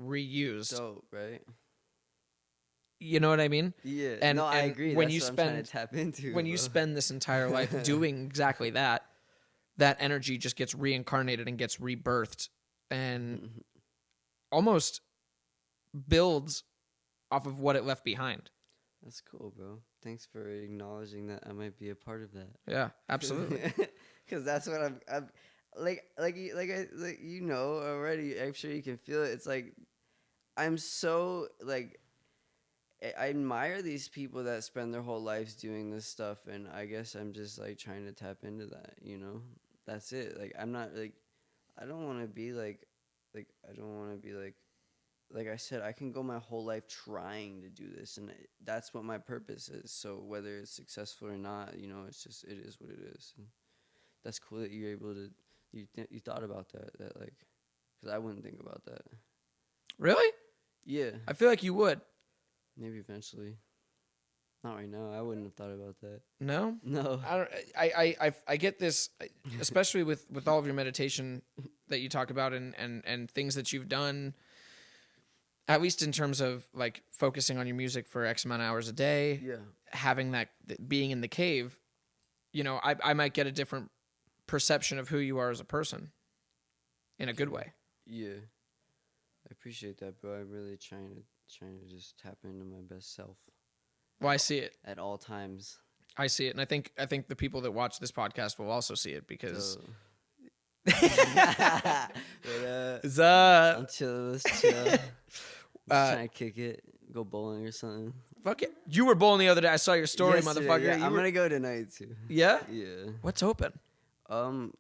reused? Dope, right? You know what I mean? Yeah. And no, I agree. When That's you what I'm spend trying to tap into. when you spend this entire life doing exactly that, that energy just gets reincarnated and gets rebirthed and almost builds off of what it left behind. That's cool, bro. Thanks for acknowledging that I might be a part of that. Yeah, absolutely. Because that's what I'm like you know already. I'm sure you can feel it. It's like I'm so like I admire these people that spend their whole lives doing this stuff, and I guess I'm just like trying to tap into that. You know, that's it. Like I'm not like I don't want to be like I don't want to be like I said, I can go my whole life trying to do this, and that's what my purpose is. So whether it's successful or not, you know, it's just, it is what it is. And that's cool that you're able to, you thought about that like, because I wouldn't think about that. Really? Yeah. I feel like you would. Maybe eventually. Not right now. I wouldn't have thought about that. No? No. I get this, especially with all of your meditation that you talk about and things that you've done, at least in terms of like focusing on your music for X amount of hours a day, Yeah. having that being in the cave, you know, I might get a different perception of who you are as a person in a good way. Yeah. I appreciate that, bro. I'm really trying to just tap into my best self. Well, I see it At all times. I see it, and I think the people that watch this podcast will also see it because. What's up? I'm chill. Let's chill. Just trying to kick it, go bowling or something. Fuck it. You were bowling the other day. I saw your story, Yesterday, motherfucker. Yeah, I'm gonna go tonight too. Yeah? Yeah. What's open? Well,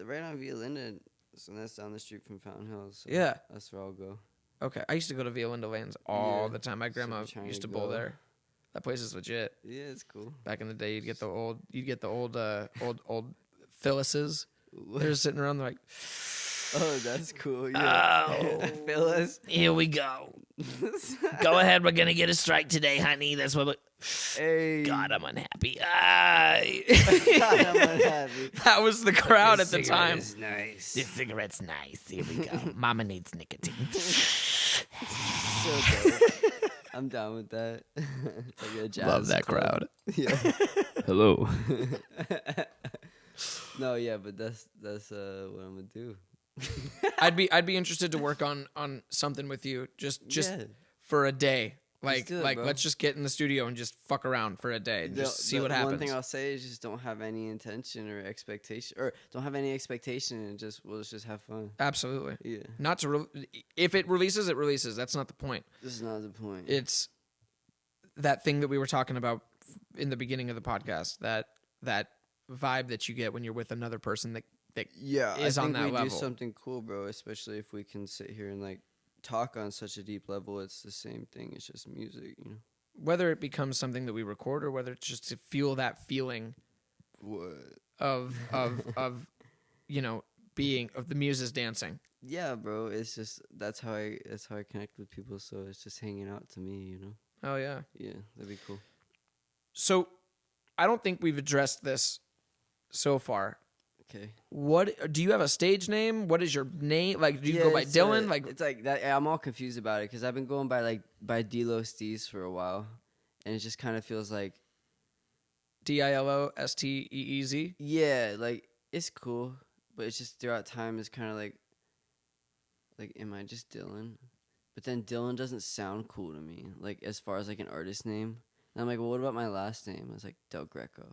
right on Via Linda, so that's down the street from Fountain Hills. So Yeah. that's where I'll go. Okay. I used to go to Via Linda Lanes all the time. My So grandma we're trying used to to bowl go. there. That place is legit. Yeah, it's cool. Back in the day, you'd get the old Phyllis's. They're sitting around like, Oh, that's cool. Yeah. oh, Phyllis. here we go. Go ahead. We're going to get a strike today, honey. That's what we... Hey. God, I'm unhappy. God, I'm unhappy. That was the crowd at the This time. cigarette is nice. This cigarette's nice. Here we go. Mama needs nicotine. So dope. I'm down with that. It's like a jazz Love that club. crowd. Yeah. Hello. No, yeah, but that's what I'm gonna do. I'd be interested to work on something with you just Yeah. for a day. Like do it, bro. let's just get in the studio and just fuck around for a day and just see what happens. One thing I'll say is just don't have any intention or expectation, or don't have any expectation, and we'll just have fun. Absolutely. Yeah. Not to if it releases, it releases. That's not the point. This is not the point. It's that thing that we were talking about in the beginning of the podcast. That vibe that you get when you're with another person that yeah, is I on think that we level. do something cool, bro. Especially if we can sit here and like talk on such a deep level. It's the same thing. It's just music, you know. whether it becomes something that we record or whether it's just to feel that feeling What? of you know, being of the muses dancing. Yeah, bro. It's just that's how I connect with people. So it's just hanging out to me, you know. Oh yeah. Yeah, that'd be cool. So I don't think we've addressed this so far. Okay. What do you have a stage name? What is your name? Like, do you go by it's, Dylan? Like, it's like that. I'm all confused about it because I've been going by Dilo Steez for a while, and it just kind of feels like Dilosteez? yeah, like it's cool, but it's just throughout time it's kind of like am I just Dylan? But then Dylan doesn't sound cool to me, like as far as like an artist name. And I'm like, well, what about my last name? It's like Delgreco.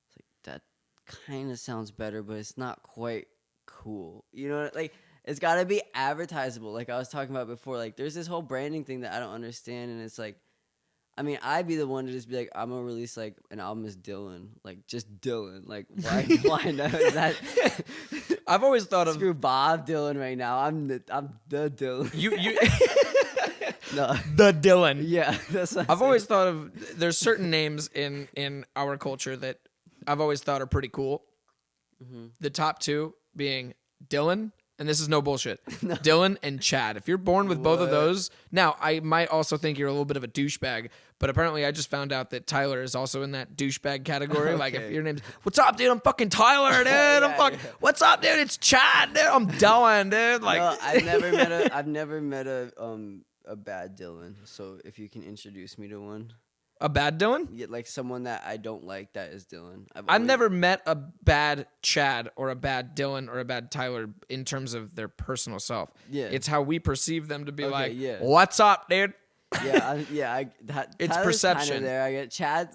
It's like that kind of sounds better, but it's not quite cool. You know, like it's got to be advertisable. Like I was talking about before, like there's this whole branding thing that I don't understand, and it's like, I mean, I'd be the one to just be like, I'm gonna release like an album as Dylan, like just Dylan. Like why not? That I've always thought of screw Bob Dylan right now. I'm the Dylan. you No. the Dylan. Yeah, that's what I've always thought of there's certain names in our culture that I've always thought are pretty cool. Mm-hmm. The top two being Dylan, and this is no bullshit, Dylan and Chad. If you're born with both of those, now I might also think you're a little bit of a douchebag, but apparently I just found out that Tyler is also in that douchebag category. Okay. Like if your name's, what's up, dude? I'm fucking Tyler, dude. I'm fucking, yeah. what's up, dude? It's Chad, dude. I'm Dylan, dude. Like, no, I've never met a a bad Dylan. So if you can introduce me to one. A bad Dylan? Yeah, like someone that I don't like that is Dylan. I've never met a bad Chad or a bad Dylan or a bad Tyler in terms of their personal self. Yeah. It's how we perceive them to be yeah. What's up, dude? It's Tyler's perception. There, I get Chad.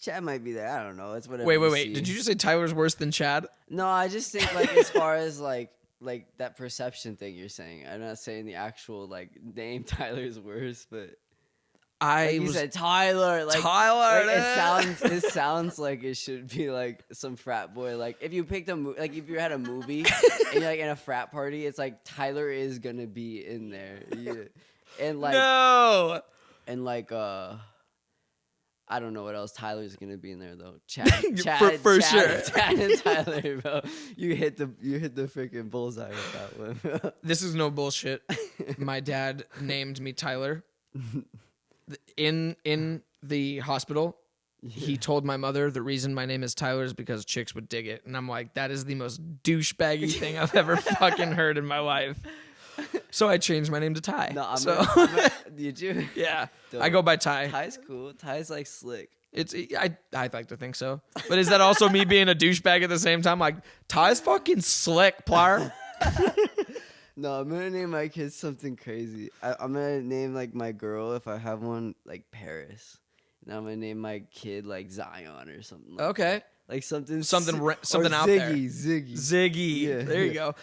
Chad might be there. I don't know. It's whatever. Wait. Did you just say Tyler's worse than Chad? No, I just think like as far as like that perception thing you're saying. I'm not saying the actual like name Tyler's worse, but. You said Tyler, Tyler. It sounds like it should be like some frat boy. Like if you picked if you had a movie and you're like in a frat party, it's like Tyler is gonna be in there. Yeah. And like no. And like I don't know what else Tyler's gonna be in there though. Chad, for sure. Chad and Tyler, bro. You hit the freaking bullseye with that one. This is no bullshit. My dad named me Tyler. In the hospital, he told my mother the reason my name is Tyler is because chicks would dig it. And I'm like, that is the most douchebaggy thing I've ever fucking heard in my life. So I changed my name to Ty. No, did you? Yeah. Dope. I go by Ty. Ty's cool. Ty's like slick. I like to think so. But is that also me being a douchebag at the same time? Like, Ty's fucking slick, plar. No, I'm gonna name my kids something crazy. I'm gonna name like my girl, if I have one, like Paris. And I'm gonna name my kid like Zion or something. Like Okay. that. Like something out there. Ziggy. Yeah. There you go.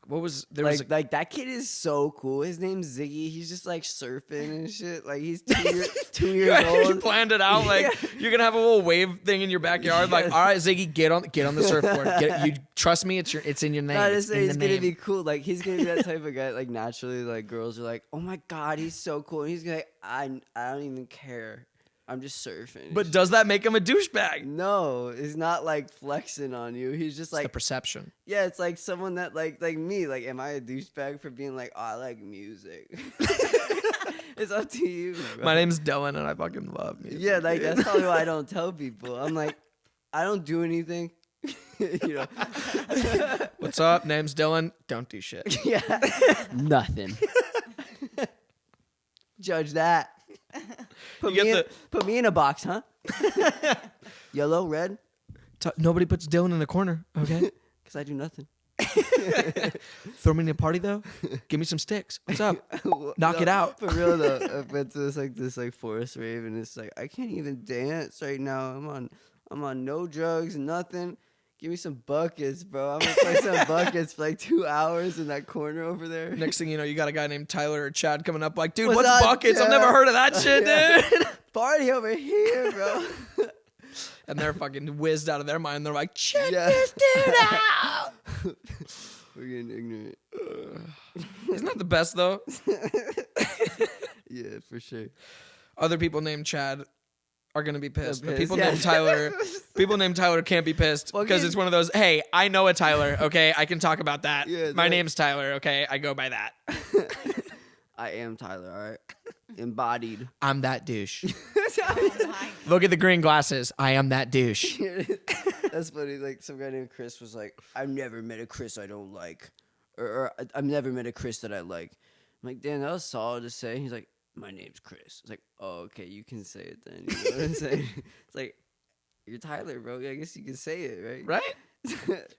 What was there? Was like that kid is so cool. His name's Ziggy. He's just like surfing and shit. Like he's 2 years old. You planned it out. Like you're gonna have a little wave thing in your backyard. Like, all right, Ziggy, get on the surfboard. You trust me. It's in your name. No, he's gonna be cool. Like he's gonna be that type of guy. Like naturally, like girls are like, oh my god, he's so cool. And he's gonna like, I don't even care. I'm just surfing. But does that make him a douchebag? No, it's not like flexing on you. He's just like the perception. Yeah, it's like someone that like me. Like, am I a douchebag for being like, oh, I like music? It's up to you, bro. My name's Dylan, and I fucking love music. Yeah, like that's probably why I don't tell people. I'm like, I don't do anything. You know. What's up? Name's Dylan. Don't do shit. Yeah, nothing. Judge that. Put me in a box, huh? Yellow, red. Nobody puts Dylan in a corner, okay? Because I do nothing. Throw me in a party though. Give me some sticks. What's up? Knock it out. For real though, I went to this forest rave and it's like I can't even dance right now. I'm on no drugs, nothing. Give me some buckets, bro. I'm gonna play some buckets for like 2 hours in that corner over there. Next thing you know, you got a guy named Tyler or Chad coming up like, dude, What's what's up, buckets? Chad? I've never heard of that shit, dude. Party over here, bro. And they're fucking whizzed out of their mind. They're like, check this dude out. We're getting ignorant. Isn't that the best though? Yeah, for sure. Other people named Chad are gonna be pissed. But people yeah. named Tyler can't be pissed because it's one of those, hey, I know a Tyler, okay? I can talk about that. Yeah, my name's Tyler, okay? I go by that. I am Tyler, all right? Embodied. I'm that douche. Look at the green glasses. I am that douche. That's funny. Like some guy named Chris was like, I've never met a Chris I don't like. Or I've never met a Chris that I like. I'm like, damn, that was solid to say. He's like, my name's Chris. It's like, oh, okay, you can say it then. You know what I'm saying? It's like, you're Tyler, bro. I guess you can say it, right? Right?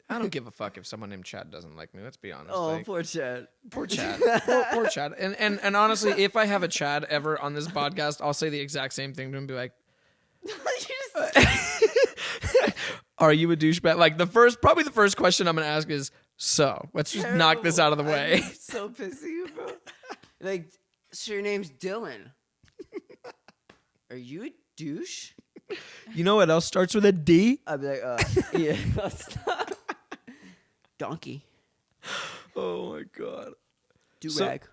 I don't give a fuck if someone named Chad doesn't like me. Let's be honest. Oh, like, poor Chad. Poor Chad. Poor Chad. And honestly, if I have a Chad ever on this podcast, I'll say the exact same thing to him and be like, are you a douchebag? Like probably the first question I'm gonna ask is, so let's just knock this out of the way. I'm so pissed at you, bro. Like, so your name's Dylan. Are you a douche? You know what else starts with a D? I'd be like, yeah. Stop. Donkey. Oh my god. Do-rag.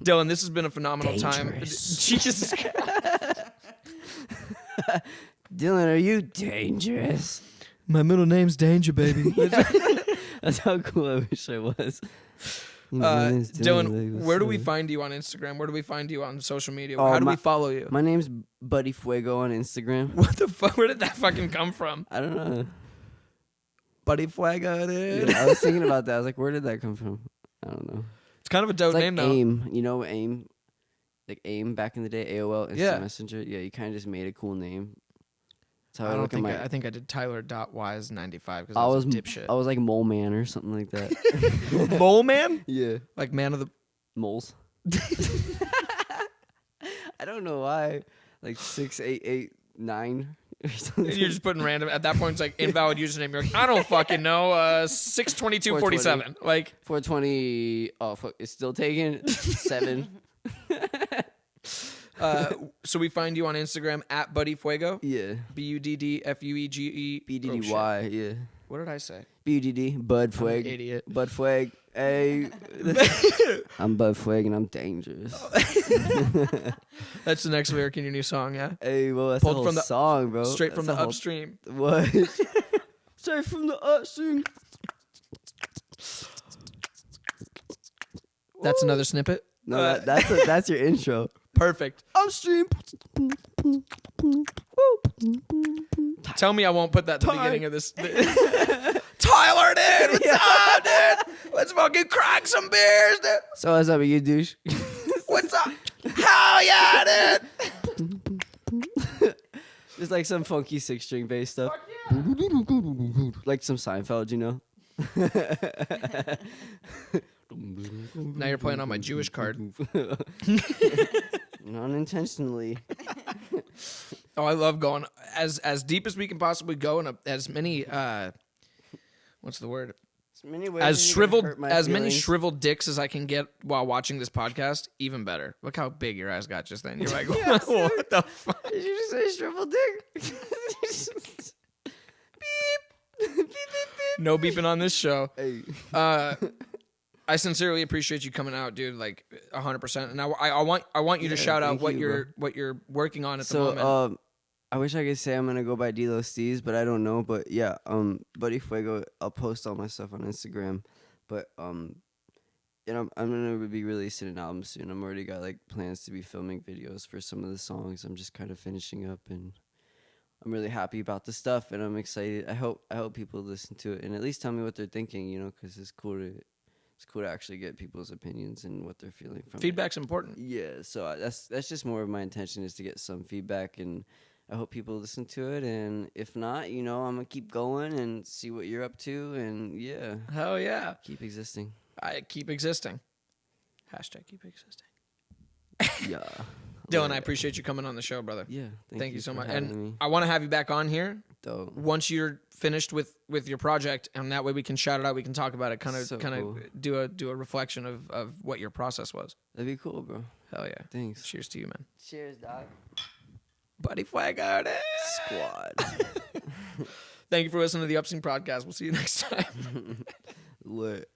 Dylan, this has been a phenomenal time. Jesus. Dylan, are you dangerous? My middle name's Danger, baby. That's how cool I wish I was. Dylan, where do we find you on Instagram? Where do we find you on social media? How do we follow you? My name's Buddy Fuego on Instagram. What the fuck? Where did that fucking come from? I don't know. Buddy Fuego, dude. Yeah, I was thinking about that. I was like, where did that come from? I don't know. It's kind of a dope It's like name, though. AIM. You know AIM? Like AIM back in the day, AOL Instant Yeah. Messenger. Yeah, you kind of just made a cool name. That's how I don't look at think my. I think I did Tyler.Wise95 because I I was was a dipshit. I was like Mole Man or something like that. Mole Man? Yeah, Like man of the... moles. I don't know why. Like 6889 or something. You're just putting random... At that point, it's like invalid username. You're like, I don't fucking know. 62247. Like... 420. Oh fuck! It's still taken. 7. So we find you on Instagram at Buddy Fuego. Yeah. BUDDFUEGE. BDDY. Yeah. What did I say? BUDD. Bud I'm an Fueg. idiot. Bud Fueg. Hey. I'm Bud Fueg and I'm dangerous. That's the next lyric in your new song, yeah? Hey, well, that's Pulled the whole from the- song, bro. Straight from That's the whole- Upstream. What? Straight from the Upstream. That's another snippet? No, that's your intro. Perfect. Upstream. Tell me I won't put that at the beginning of this. Tyler, dude! What's up, dude? Let's fucking crack some beers, dude! So what's up, you douche? What's up? Hell yeah, dude! Just like some funky 6-string bass stuff. Like some Seinfeld, you know? Now you're playing on my Jewish card. Non-intentionally. Oh, I love going as deep as we can possibly go and as many what's the word? As shriveled many shriveled dicks as I can get while watching this podcast, even better. Look how big your eyes got just then. You're like, what the fuck? Did you just say shriveled dick? Beep. Beep, beep, beep. No beeping on this show. Hey. I sincerely appreciate you coming out, dude. Like 100%. And I want you to shout out what you're working on at the moment. I wish I could say I'm gonna go by D-Lo Steez, but I don't know. But yeah, Buddy Fuego. I'll post all my stuff on Instagram. But I'm gonna be releasing an album soon. I'm already got like plans to be filming videos for some of the songs. I'm just kind of finishing up, and I'm really happy about the stuff, and I'm excited. I hope people listen to it and at least tell me what they're thinking. You know, because it's cool to actually get people's opinions and what they're feeling from Feedback's important. Yeah, so that's just more of my intention is to get some feedback, and I hope people listen to it. And if not, you know, I'm gonna keep going and see what you're up to, and yeah, Hell yeah. keep existing. I keep existing. Hashtag keep existing. Yeah, Dylan, I appreciate you coming on the show, brother. Yeah, Thank you so for much. having And me. I want to have you back on here Dope. once you're finished with your project, and that way we can shout it out. We can talk about it. Kind So of cool. do a reflection of what your process was. That'd be cool, bro. Hell yeah. Thanks. Cheers to you, man. Cheers, dog. Buddy Fuego. Squad. Thank you for listening to the Upstream podcast. We'll see you next time. Lit.